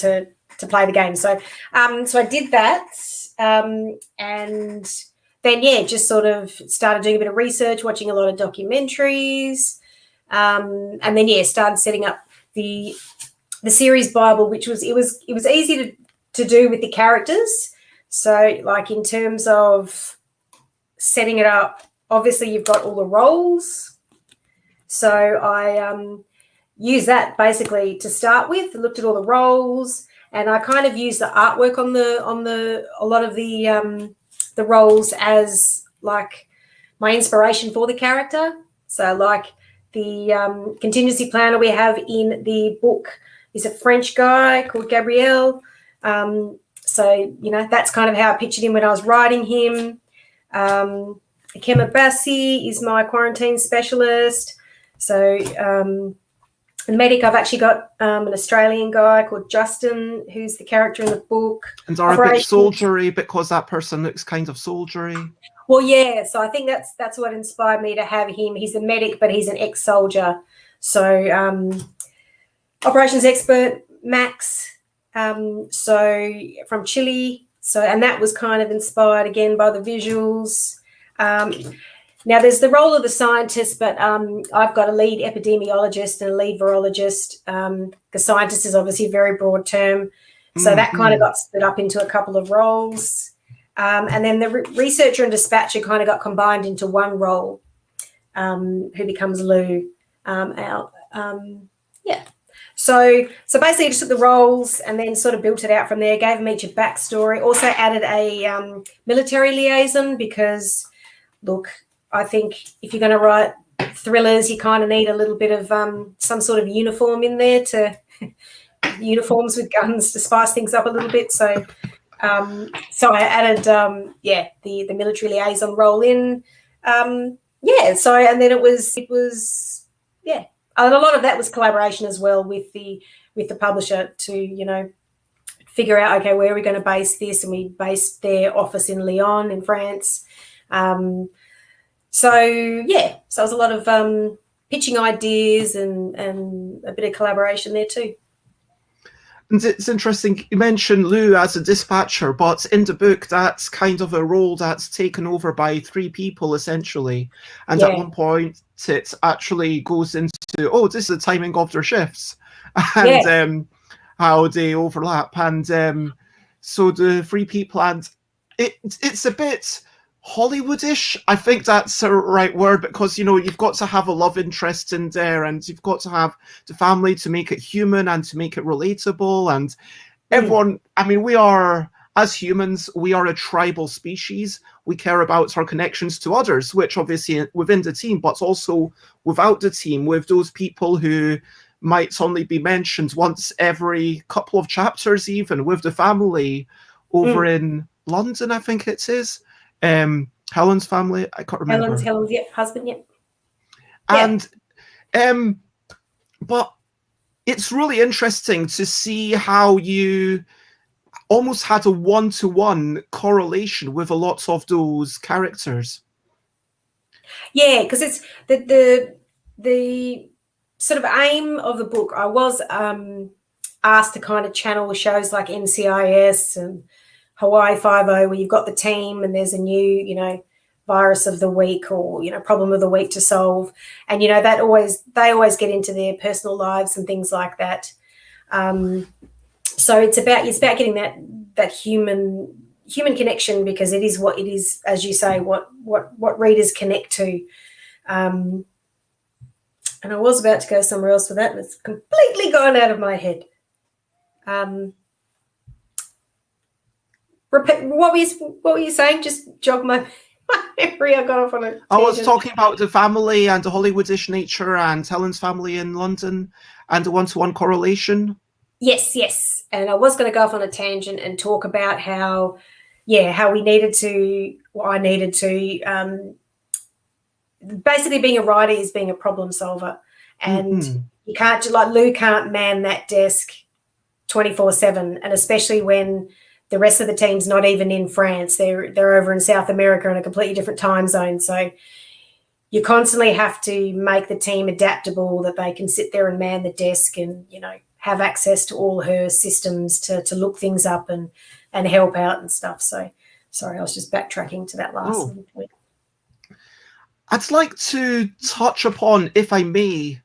to play the game. So I did that, and then just sort of started doing a bit of research, watching a lot of documentaries, and then started setting up the series Bible, which was easy to do with the characters. So like in terms of setting it up, obviously you've got all the roles. So I used that basically to start with, looked at all the roles, and I kind of used the artwork on a lot of the roles as like my inspiration for the character. So like the contingency planner we have in the book is a French guy called Gabriel. So, that's kind of how I pictured him when I was writing him. Kema Bassi is my quarantine specialist. So the medic, I've actually got an Australian guy called Justin, who's the character in the book. And are a bit soldiery because that person looks kind of soldiery. Well, yeah. So I think that's what inspired me to have him. He's a medic, but he's an ex-soldier. So operations expert, Max. So from Chile. So, and that was kind of inspired again by the visuals. Now there's the role of the scientist, but I've got a lead epidemiologist and a lead virologist. The scientist is obviously a very broad term. So that kind of got split up into a couple of roles. And then the researcher and dispatcher kind of got combined into one role, who becomes Lou. So basically I just took the roles and then sort of built it out from there, gave them each a backstory, also added a military liaison because, look, I think if you're going to write thrillers, you kind of need a little bit of some sort of uniform in there uniforms with guns to spice things up a little bit. So I added, the military liaison role in. And then it was. And a lot of that was collaboration as well with the publisher to, figure out, okay, where are we going to base this? And we based their office in Lyon in France. So it was a lot of pitching ideas and a bit of collaboration there too. And it's interesting, you mentioned Lou as a dispatcher, but in the book, that's kind of a role that's taken over by 3 people, essentially. And at one point, it actually goes into, this is the timing of their shifts and how they overlap. And So the three people, and it's a bit Hollywoodish. I think that's the right word, because you've got to have a love interest in there, and you've got to have the family to make it human and to make it relatable. And everyone, I mean, as humans, we are a tribal species. We care about our connections to others, which obviously within the team, but also without the team, with those people who might only be mentioned once every couple of chapters, even with the family over in London, I think it is. Helen's family, I can't remember. Helen's husband, yeah. And but it's really interesting to see how you almost had a one-to-one correlation with a lot of those characters. Yeah, because it's the sort of aim of the book. I was asked to kind of channel shows like NCIS and Hawaii 5-0, where you've got the team and there's a new, virus of the week or, problem of the week to solve. And, they always get into their personal lives and things like that. So it's about getting that human connection, because it is what it is, as you say, what readers connect to. And I was about to go somewhere else with that, and it's completely gone out of my head. Repeat, what were you saying? Just jog my memory. I got off on it. I was talking about the family and the Hollywoodish nature and Helen's family in London and the one-to-one correlation. Yes. And I was going to go off on a tangent and talk about how we needed to, I needed to, basically being a writer is being a problem solver. And you can't, like Lou can't man that desk 24/7, and especially when the rest of the team's not even in France. They're over in South America in a completely different time zone. So you constantly have to make the team adaptable, that they can sit there and man the desk and, have access to all her systems to look things up and help out and stuff. So sorry, I was just backtracking to that last point. I'd like to touch upon, if I may,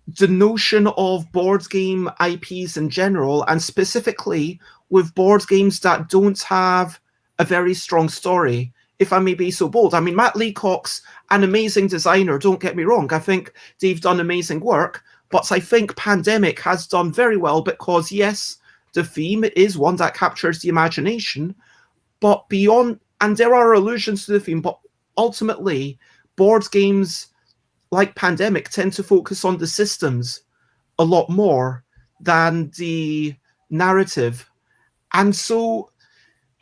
the notion of board game IPs in general, and specifically with board games that don't have a very strong story, if I may be so bold. I mean, Matt Leacock's an amazing designer, don't get me wrong. I think they've done amazing work, but I think Pandemic has done very well because, yes, the theme is one that captures the imagination, but beyond, and there are allusions to the theme, but ultimately, board games like Pandemic tend to focus on the systems a lot more than the narrative. And so,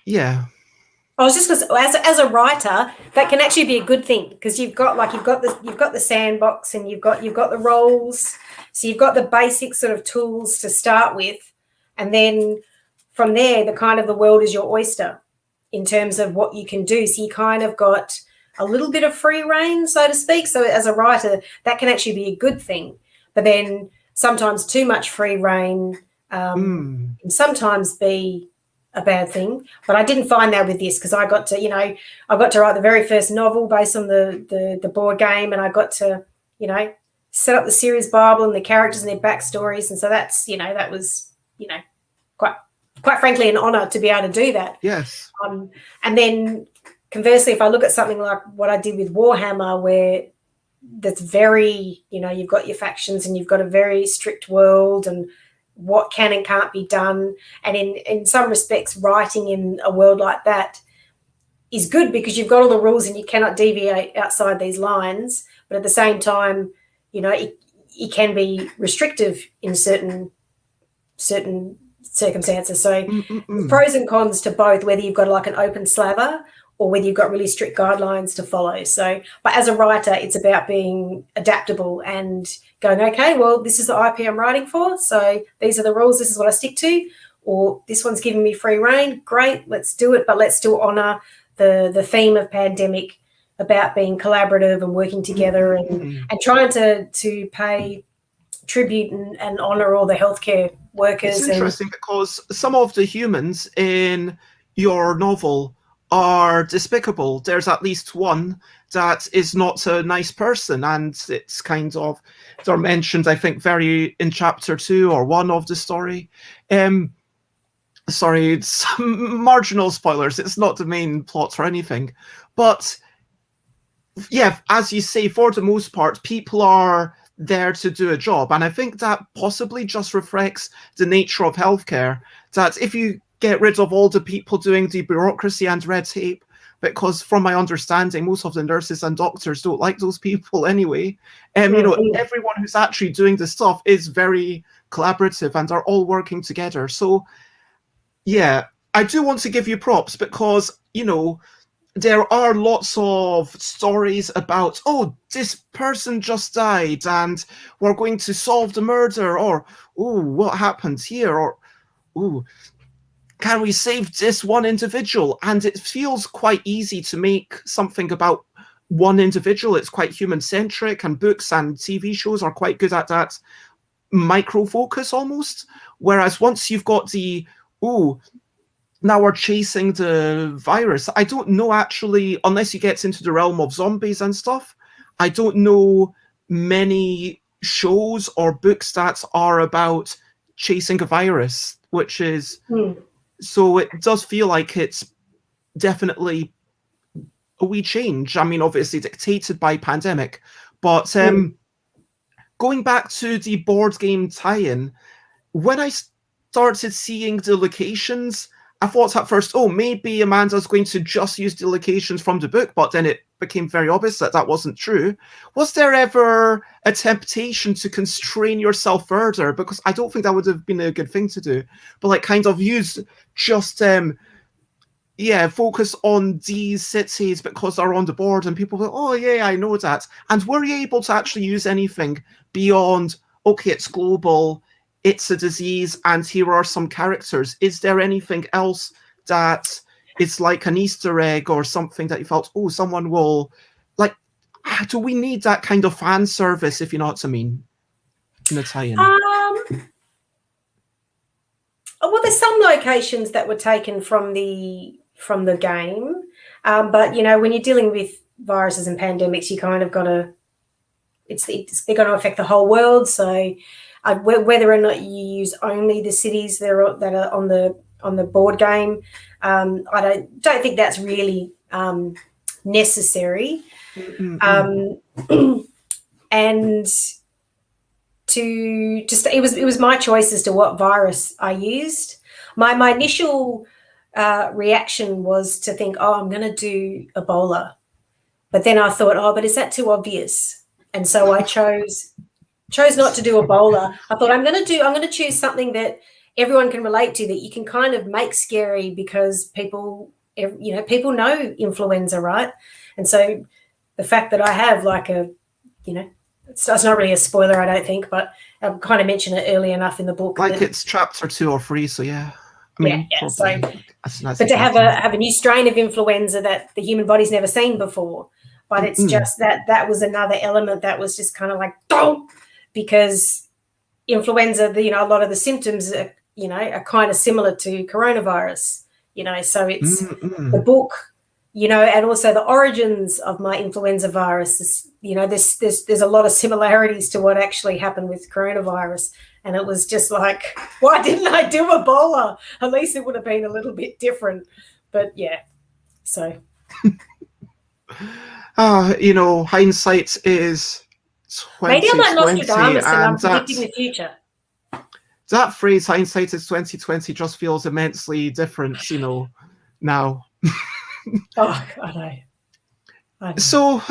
yeah. I was just going to say, as a writer, that can actually be a good thing, because you've got the sandbox and you've got the roles, so you've got the basic sort of tools to start with, and then from there, the world is your oyster in terms of what you can do. So you kind of got a little bit of free reign, so to speak. So as a writer, that can actually be a good thing. But then sometimes too much free reign can sometimes be a bad thing. But I didn't find that with this, because I got to write the very first novel based on the board game, and I got to, set up the series Bible and the characters and their backstories. And so that's, that was, quite frankly, an honor to be able to do that. Yes. And then conversely, if I look at something like what I did with Warhammer, where that's very, you've got your factions and you've got a very strict world and what can and can't be done. And in some respects, writing in a world like that is good, because you've got all the rules and you cannot deviate outside these lines. But at the same time, it can be restrictive in certain circumstances. So pros and cons to both, whether you've got like an open slather or whether you've got really strict guidelines to follow. So, but as a writer, it's about being adaptable and going, okay, well, this is the IP I'm writing for, so these are the rules, this is what I stick to, or this one's giving me free reign, great, let's do it, but let's still honour the theme of Pandemic about being collaborative and working together and trying to pay tribute and honour all the healthcare workers. It's interesting because some of the humans in your novel are despicable. There's at least one that is not a nice person, and it's kind of, they're mentioned, I think, very in chapter 2 or 1 of the story. sorry, it's marginal spoilers. It's not the main plot or anything. But yeah, as you say, for the most part, people are there to do a job. And I think that possibly just reflects the nature of healthcare, that if you get rid of all the people doing the bureaucracy and red tape, because from my understanding, most of the nurses and doctors don't like those people anyway. You know, everyone who's actually doing the stuff is very collaborative and are all working together. So yeah, I do want to give you props because, you know, there are lots of stories about, oh, this person just died and we're going to solve the murder, or, oh, what happened here, or, oh, can we save this one individual? And it feels quite easy to make something about one individual. It's quite human-centric, and books and TV shows are quite good at that micro-focus almost. Whereas once you've got the, oh, now we're chasing the virus. I don't know, actually, unless you get into the realm of zombies and stuff, I don't know many shows or books that are about chasing a virus, which is, so it does feel like it's definitely a wee change. I mean, obviously dictated by pandemic, but going back to the board game tie-in, when I started seeing the locations, I thought at first, oh, maybe Amanda's going to just use the locations from the book, but then it became very obvious that that wasn't true. Was there ever a temptation to constrain yourself further? Because I don't think that would have been a good thing to do, but like kind of use just, focus on these cities because they're on the board and people go, oh yeah, I know that. And were you able to actually use anything beyond, okay, it's global, it's a disease, and here are some characters? Is there anything else that is like an Easter egg or something that you felt, oh, someone will, like, do we need that kind of fan service, if you know what I mean, in a tie-in? Well, there's some locations that were taken from the game, but, you know, when you're dealing with viruses and pandemics, you kind of got to, they're going to affect the whole world, so whether or not you use only the cities that are on the board game, I don't think that's really necessary. And to just it was my choice as to what virus I used. My initial reaction was to think, oh, I'm going to do Ebola, but then I thought, oh, but is that too obvious? And so I chose not to do Ebola. I thought I'm going to choose something that everyone can relate to, that you can kind of make scary, because people know influenza, right? And so the fact that I have like a, you know, it's not really a spoiler, I don't think, but I kind of mentioned it early enough in the book. Like it's chapter 2 or 3, so yeah. I mean, yeah. So, nice but to have a new strain of influenza that the human body's never seen before, but it's just that was another element that was just kind of like, don't. Because influenza, a lot of the symptoms are, are kind of similar to coronavirus, so it's the book, and also the origins of my influenza virus is, there's a lot of similarities to what actually happened with coronavirus. And it was just like, why didn't I do Ebola? At least it would have been a little bit different. But yeah, so. Hindsight is 2020. Maybe I'm like Nostradamus and I'm predicting the future. That phrase, hindsight is 2020, just feels immensely different, now. Oh, I know. So,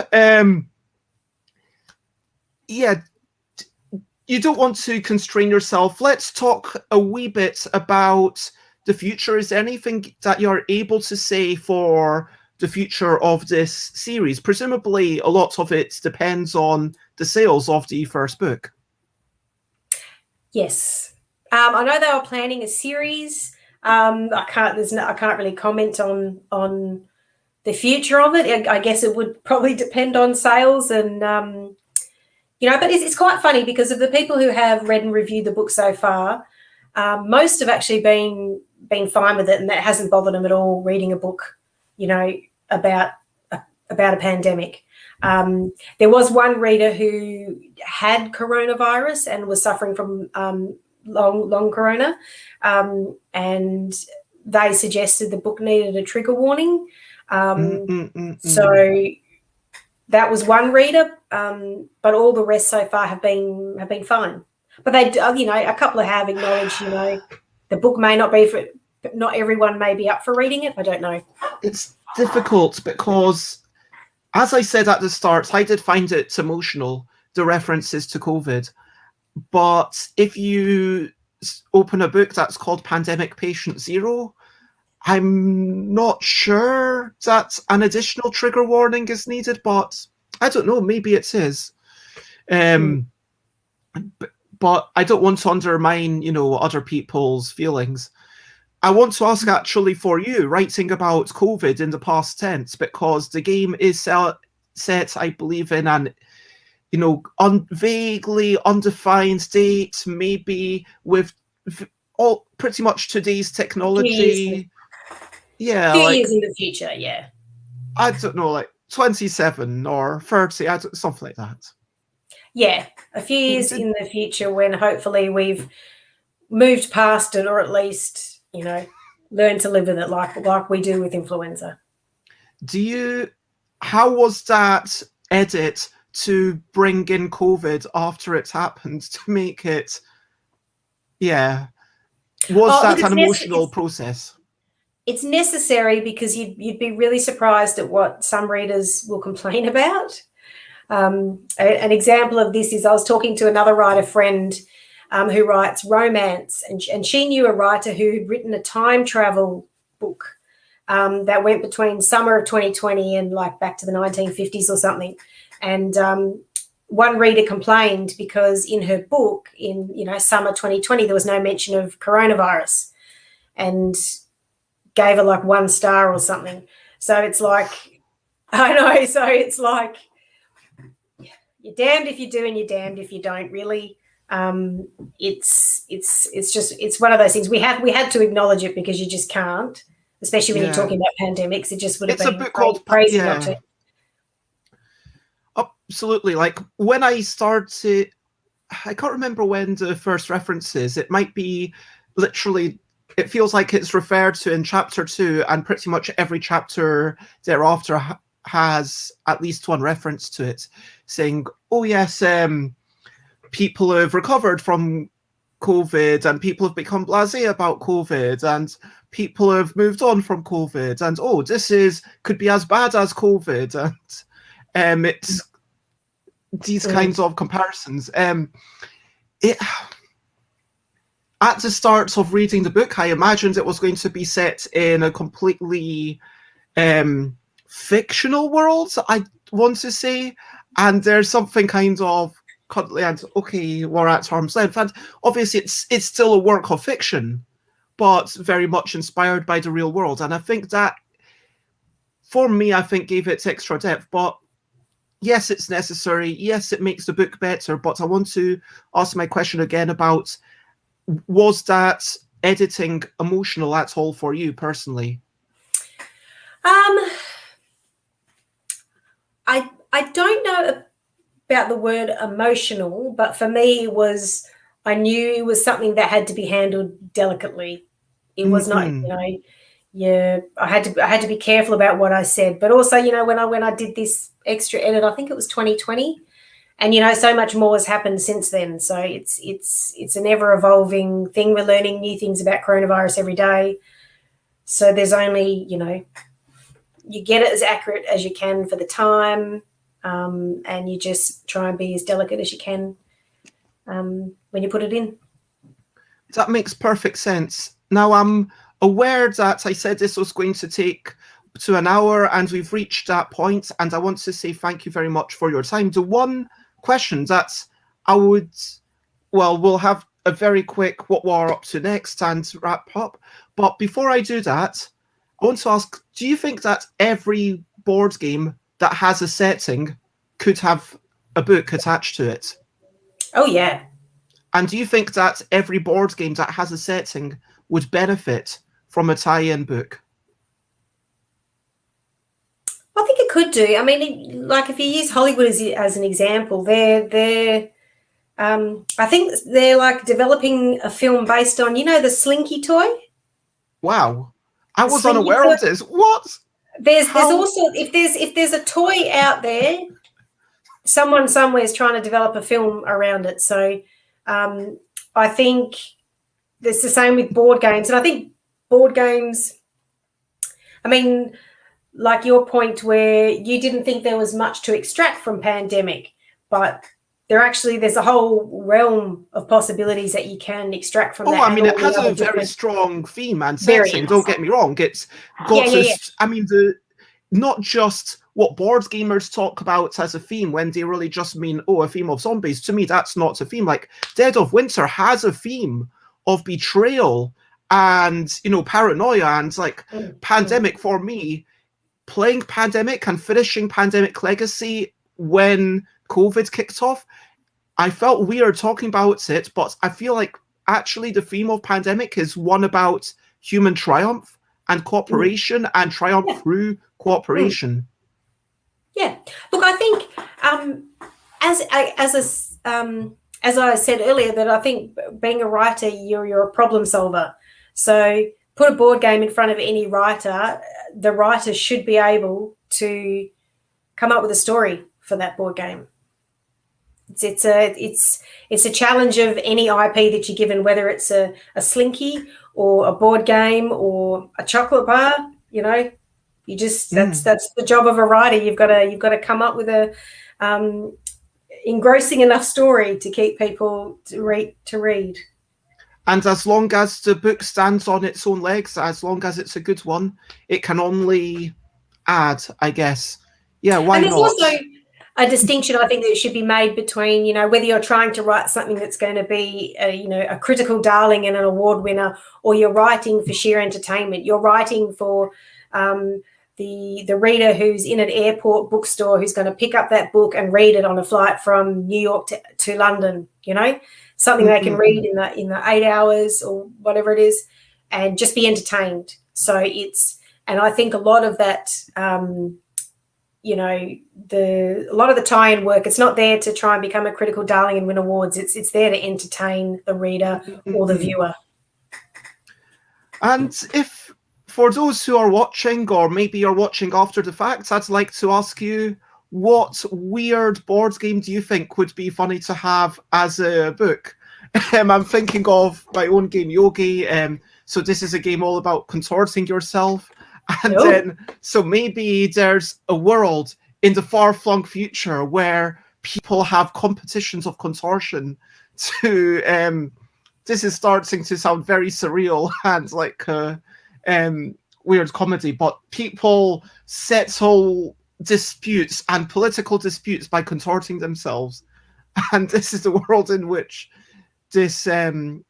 you don't want to constrain yourself. Let's talk a wee bit about the future. Is there anything that you're able to say for the future of this series? Presumably a lot of it depends on the sales of the first book. Yes. I know they were planning a series. I can't really comment on the future of it. I guess it would probably depend on sales and but it's quite funny because of the people who have read and reviewed the book so far, most have actually been fine with it, and that hasn't bothered them at all reading a book, about a pandemic. There was one reader who had coronavirus and was suffering from long corona, and they suggested the book needed a trigger warning. So that was one reader, but all the rest so far have been fine. But they, a couple have acknowledged, the book may not be for, but not everyone may be up for reading it. I don't know. It's difficult because, as I said at the start, I did find it emotional, the references to COVID. But if you open a book that's called Pandemic Patient Zero, I'm not sure that an additional trigger warning is needed, but I don't know, maybe it is. But I don't want to undermine, other people's feelings. I want to ask actually for you, writing about COVID in the past tense, because the game is set, I believe, in an, vaguely undefined date, maybe with all pretty much today's technology. A few years in the future, yeah. I don't know, like 27 or 30, something like that. Yeah, a few years in the future when hopefully we've moved past it, or at least, learn to live with it like we do with influenza. How was that edit to bring in COVID after it's happened to make it, was that an emotional process? It's necessary because you'd be really surprised at what some readers will complain about. An example of this is I was talking to another writer friend who writes romance, and she knew a writer who had written a time travel book that went between summer of 2020 and like back to the 1950s or something. And one reader complained because in her book in, summer 2020, there was no mention of coronavirus, and gave her like 1 star or something. So it's like, I know. So it's like, you're damned if you do and you're damned if you don't, really. It's one of those things. We had to acknowledge it because you just can't, especially when you're talking about pandemics. It just would have been crazy not to. Absolutely. Like when I started, I can't remember when the first reference is. It might be literally, it feels like it's referred to in chapter 2, and pretty much every chapter thereafter has at least one reference to it, saying, oh yes, people have recovered from COVID, and people have become blasé about COVID, and people have moved on from COVID, and this could be as bad as COVID, and it's these kinds of comparisons. At the start of reading the book, I imagined it was going to be set in a completely fictional world, I want to say, and there's something kind of cuddly and okay, we're at arm's length, and obviously it's still a work of fiction, but very much inspired by the real world. And I think that, for me, I think gave it extra depth. But yes, it's necessary. Yes, it makes the book better. But I want to ask my question again about, was that editing emotional at all for you personally? I don't know about the word emotional, but for me it was, I knew it was something that had to be handled delicately. It was not, I had to be careful about what I said. But also, when I did this extra edit, I think it was 2020, and so much more has happened since then. So it's an ever evolving thing. We're learning new things about coronavirus every day. So there's only, you get it as accurate as you can for the time, and you just try and be as delicate as you can when you put it in. That makes perfect sense. Now, I'm aware that I said this was going to take to an hour, and we've reached that point, and I want to say thank you very much for your time. The one question that we'll have a very quick what we're up to next and wrap up. But before I do that, I want to ask, do you think that every board game that has a setting could have a book attached to it? Oh, yeah. And do you think that every board game that has a setting would benefit from a tie-in book? I think it could do. I mean, like if you use Hollywood as an example, their I think they're like developing a film based on, you know, the Slinky toy. Wow, I was Slinky unaware toy. of this. What? There's also, if there's a toy out there, someone somewhere is trying to develop a film around it. So I think it's the same with board games, and I think board games, I mean, like your point where you didn't think there was much to extract from pandemic, but there's a whole realm of possibilities that you can extract from that. Oh, I mean, it has a very strong theme and Very setting. nice. Don't get me wrong. It's got Yeah. I mean, not just what board gamers talk about as a theme when they really just mean, oh, a theme of zombies. To me, that's not a theme. Like Dead of Winter has a theme of betrayal and, you know, paranoia, and like Pandemic for me, playing Pandemic and finishing Pandemic Legacy when COVID kicked off, I felt weird talking about it, but I feel like actually the theme of Pandemic is one about human triumph and cooperation and triumph through cooperation. Yeah, look, I think as I said earlier, that I think being a writer, you're a problem solver. So put a board game in front of any writer, the writer should be able to come up with a story for that board game. It's a challenge of any IP that you're given, whether it's a slinky or a board game or a chocolate bar. You know, you just that's the job of a writer. You've got to come up with a engrossing enough story to keep people to read. And as long as the book stands on its own legs, as long as it's a good one, it can only add, I guess. Yeah, why not? And there's also a distinction, I think, that should be made between, you know, whether you're trying to write something that's going to be, a critical darling and an award winner, or you're writing for sheer entertainment. You're writing for the reader who's in an airport bookstore who's going to pick up that book and read it on a flight from New York to London. You know, something they can read in the 8 hours or whatever it is, and just be entertained. So and I think a lot of that. A lot of the tie-in work, it's not there to try and become a critical darling and win awards. It's there to entertain the reader or the viewer. And if, for those who are watching, or maybe you're watching after the fact, I'd like to ask you, what weird board game do you think would be funny to have as a book? I'm thinking of my own game, Yogi. So this is a game all about contorting yourself. And then, so maybe there's a world in the far-flung future where people have competitions of contortion to, this is starting to sound very surreal and like weird comedy, but people settle disputes and political disputes by contorting themselves. And this is the world in which this, You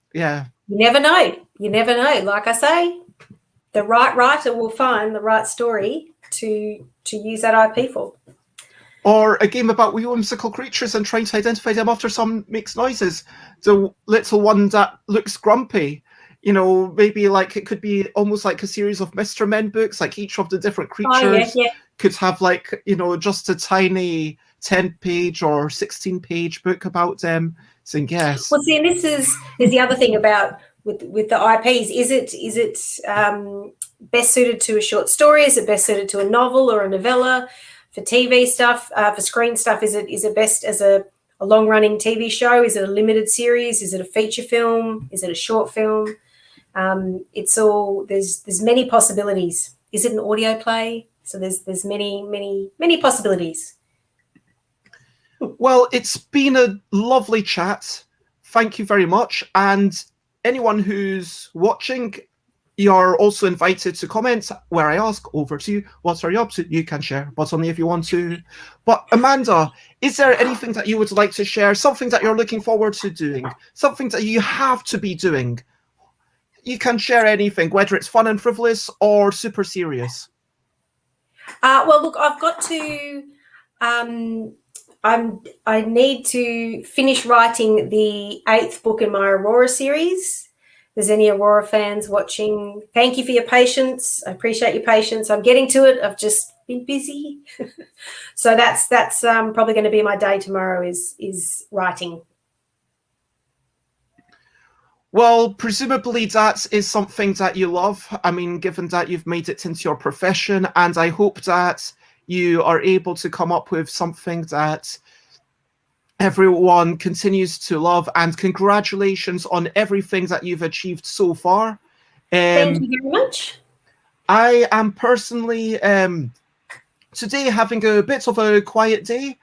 never know. You never know. Like I say, the right writer will find the right story to use that IP for. Or a game about whimsical creatures and trying to identify them after some makes noises. The little one that looks grumpy, you know, maybe like it could be almost like a series of Mr. Men books, like each of the different creatures could have like, you know, just a tiny 10-page or 16-page book about them. So yes. Well, see, and this is the other thing about with the IPs. Is it best suited to a short story? Is it best suited to a novel or a novella? For TV stuff, for screen stuff, is it best as a long-running TV show? Is it a limited series? Is it a feature film? Is it a short film? It's all, there's many possibilities. Is it an audio play? So there's many possibilities. Well, it's been a lovely chat. Thank you very much. And anyone who's watching, you're also invited to comment where I ask, over to you, what are you up to? You can share, but only if you want to. But Amanda, is there anything that you would like to share? Something that you're looking forward to doing? Something that you have to be doing? You can share anything, whether it's fun and frivolous or super serious. Well, look, I've got to... I need to finish writing the 8th book in my Aurora series. If there's any Aurora fans watching, thank you for your patience. I appreciate your patience. I'm getting to it. I've just been busy. So that's probably going to be my day tomorrow is writing. Well, presumably that is something that you love. I mean, given that you've made it into your profession, and I hope that you are able to come up with something that everyone continues to love. And congratulations on everything that you've achieved so far. Thank you very much. I am personally today having a bit of a quiet day.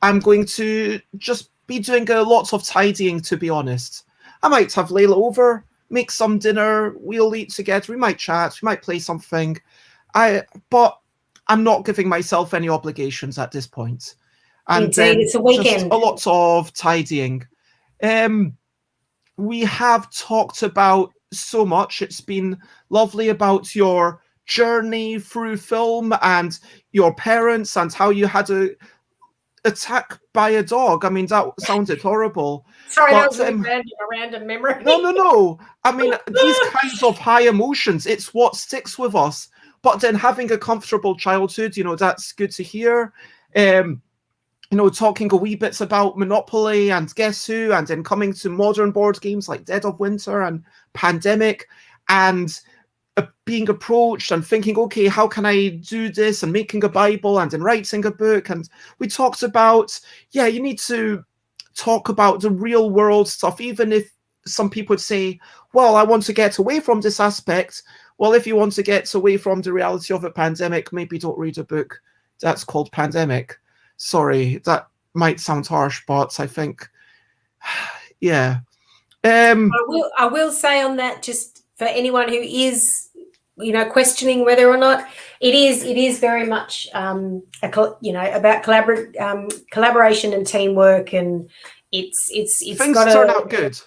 I'm going to just be doing lots of tidying, to be honest. I might have Layla over, make some dinner, we'll eat together, we might chat, we might play something. But I'm not giving myself any obligations at this point. And indeed, it's a weekend. Just a lot of tidying. We have talked about so much. It's been lovely about your journey through film and your parents and how you had a attack by a dog. I mean, that sounded horrible. Sorry, that was a random memory. No. I mean, these kinds of high emotions, it's what sticks with us. But then having a comfortable childhood, that's good to hear. Talking a wee bits about Monopoly and Guess Who, and then coming to modern board games like Dead of Winter and Pandemic, and being approached and thinking, okay, how can I do this, and making a Bible and then writing a book. And we talked about, you need to talk about the real world stuff, even if some people would say, well, I want to get away from this aspect. Well, if you want to get away from the reality of a pandemic, maybe don't read a book that's called Pandemic. Sorry, that might sound harsh, but I think, yeah. I will say on that, just for anyone who is, questioning whether or not it is very much, about collaboration and teamwork, and it's things turn out good.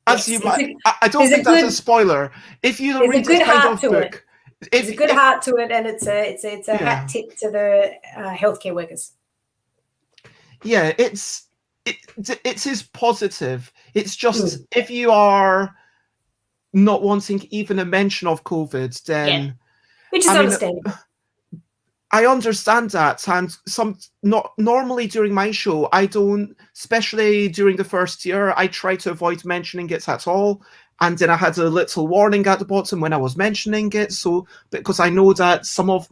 As you might, I don't think that's a spoiler. If you read this kind of book, there's a good heart to it, and it's a hat tip to the healthcare workers. Yeah, it is positive. It's just if you are not wanting even a mention of COVID, then which is understandable. I understand that, and normally during my show, I don't, especially during the first year, I try to avoid mentioning it at all. And then I had a little warning at the bottom when I was mentioning it, so because I know that some of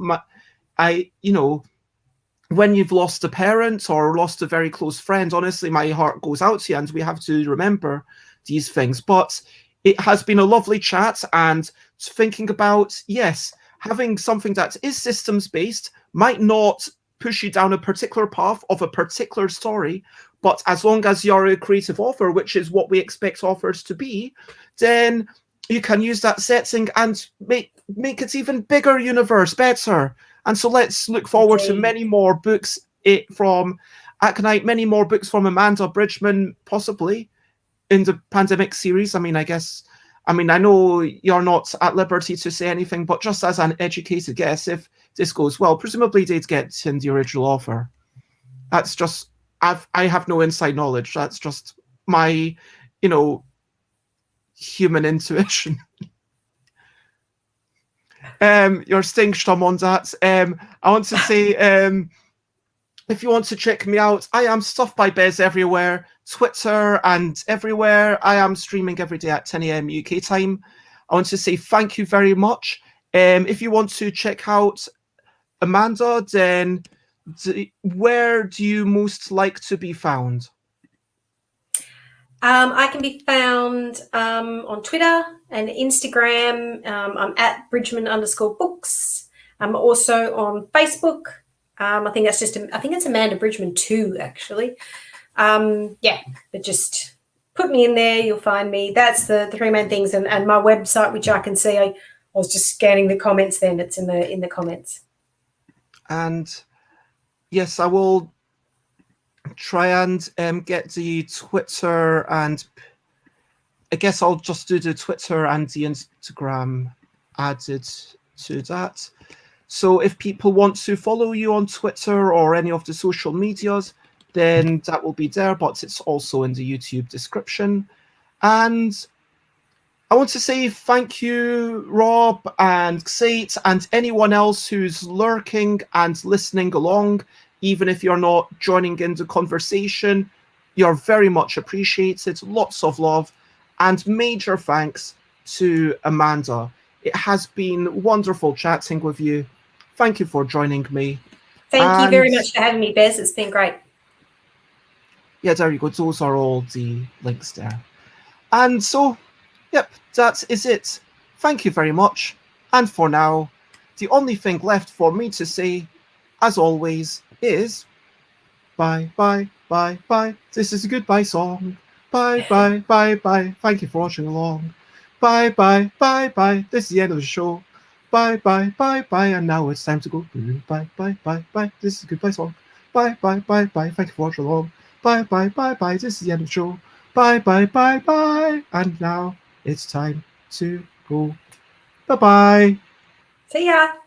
when you've lost a parent or lost a very close friend, honestly, my heart goes out to you, and we have to remember these things. But it has been a lovely chat, and thinking about, having something that is systems-based might not push you down a particular path of a particular story, but as long as you're a creative author, which is what we expect authors to be, then you can use that setting and make it even bigger universe, better. And so let's look forward to many more books from Aconite, many more books from Amanda Bridgeman, possibly, in the Pandemic series. I know you're not at liberty to say anything, but just as an educated guess, if this goes well, presumably they'd get in the original author. That's just, I have no inside knowledge. That's just my, human intuition. You're stingstum on that. I want to say, if you want to check me out, I am Stuff by Bez everywhere, Twitter and everywhere. I am streaming every day at 10 a.m. UK time. I want to say thank you very much. If you want to check out Amanda, then where do you most like to be found? I can be found on Twitter and Instagram. I'm at Bridgeman_books. I'm also on Facebook. I think it's Amanda Bridgeman 2, actually. But just put me in there, you'll find me. That's the three main things, and my website, which I can see. I was just scanning the comments then. It's in the comments. And yes, I will try and get the Twitter, and I guess I'll just do the Twitter and the Instagram added to that. So if people want to follow you on Twitter or any of the social medias, then that will be there, but it's also in the YouTube description. And I want to say thank you, Rob and Xate, and anyone else who's lurking and listening along. Even if you're not joining in the conversation, you're very much appreciated. Lots of love. And major thanks to Amanda. It has been wonderful chatting with you. Thank you for joining me. Thank you very much for having me, Bez. It's been great. Yeah, there you go. Those are all the links there. And so, yep, that is it. Thank you very much. And for now, the only thing left for me to say, as always, is bye, bye, bye, bye. This is a goodbye song. Bye, bye, bye, bye. Thank you for watching along. Bye, bye, bye, bye. This is the end of the show. Bye, bye, bye, bye. And now it's time to go. Bye, bye, bye, bye. This is a goodbye song. Bye, bye, bye, bye. Thank you for watching along. Bye, bye, bye, bye. This is the end of the show. Bye, bye, bye, bye. And now it's time to go. Bye-bye. See ya.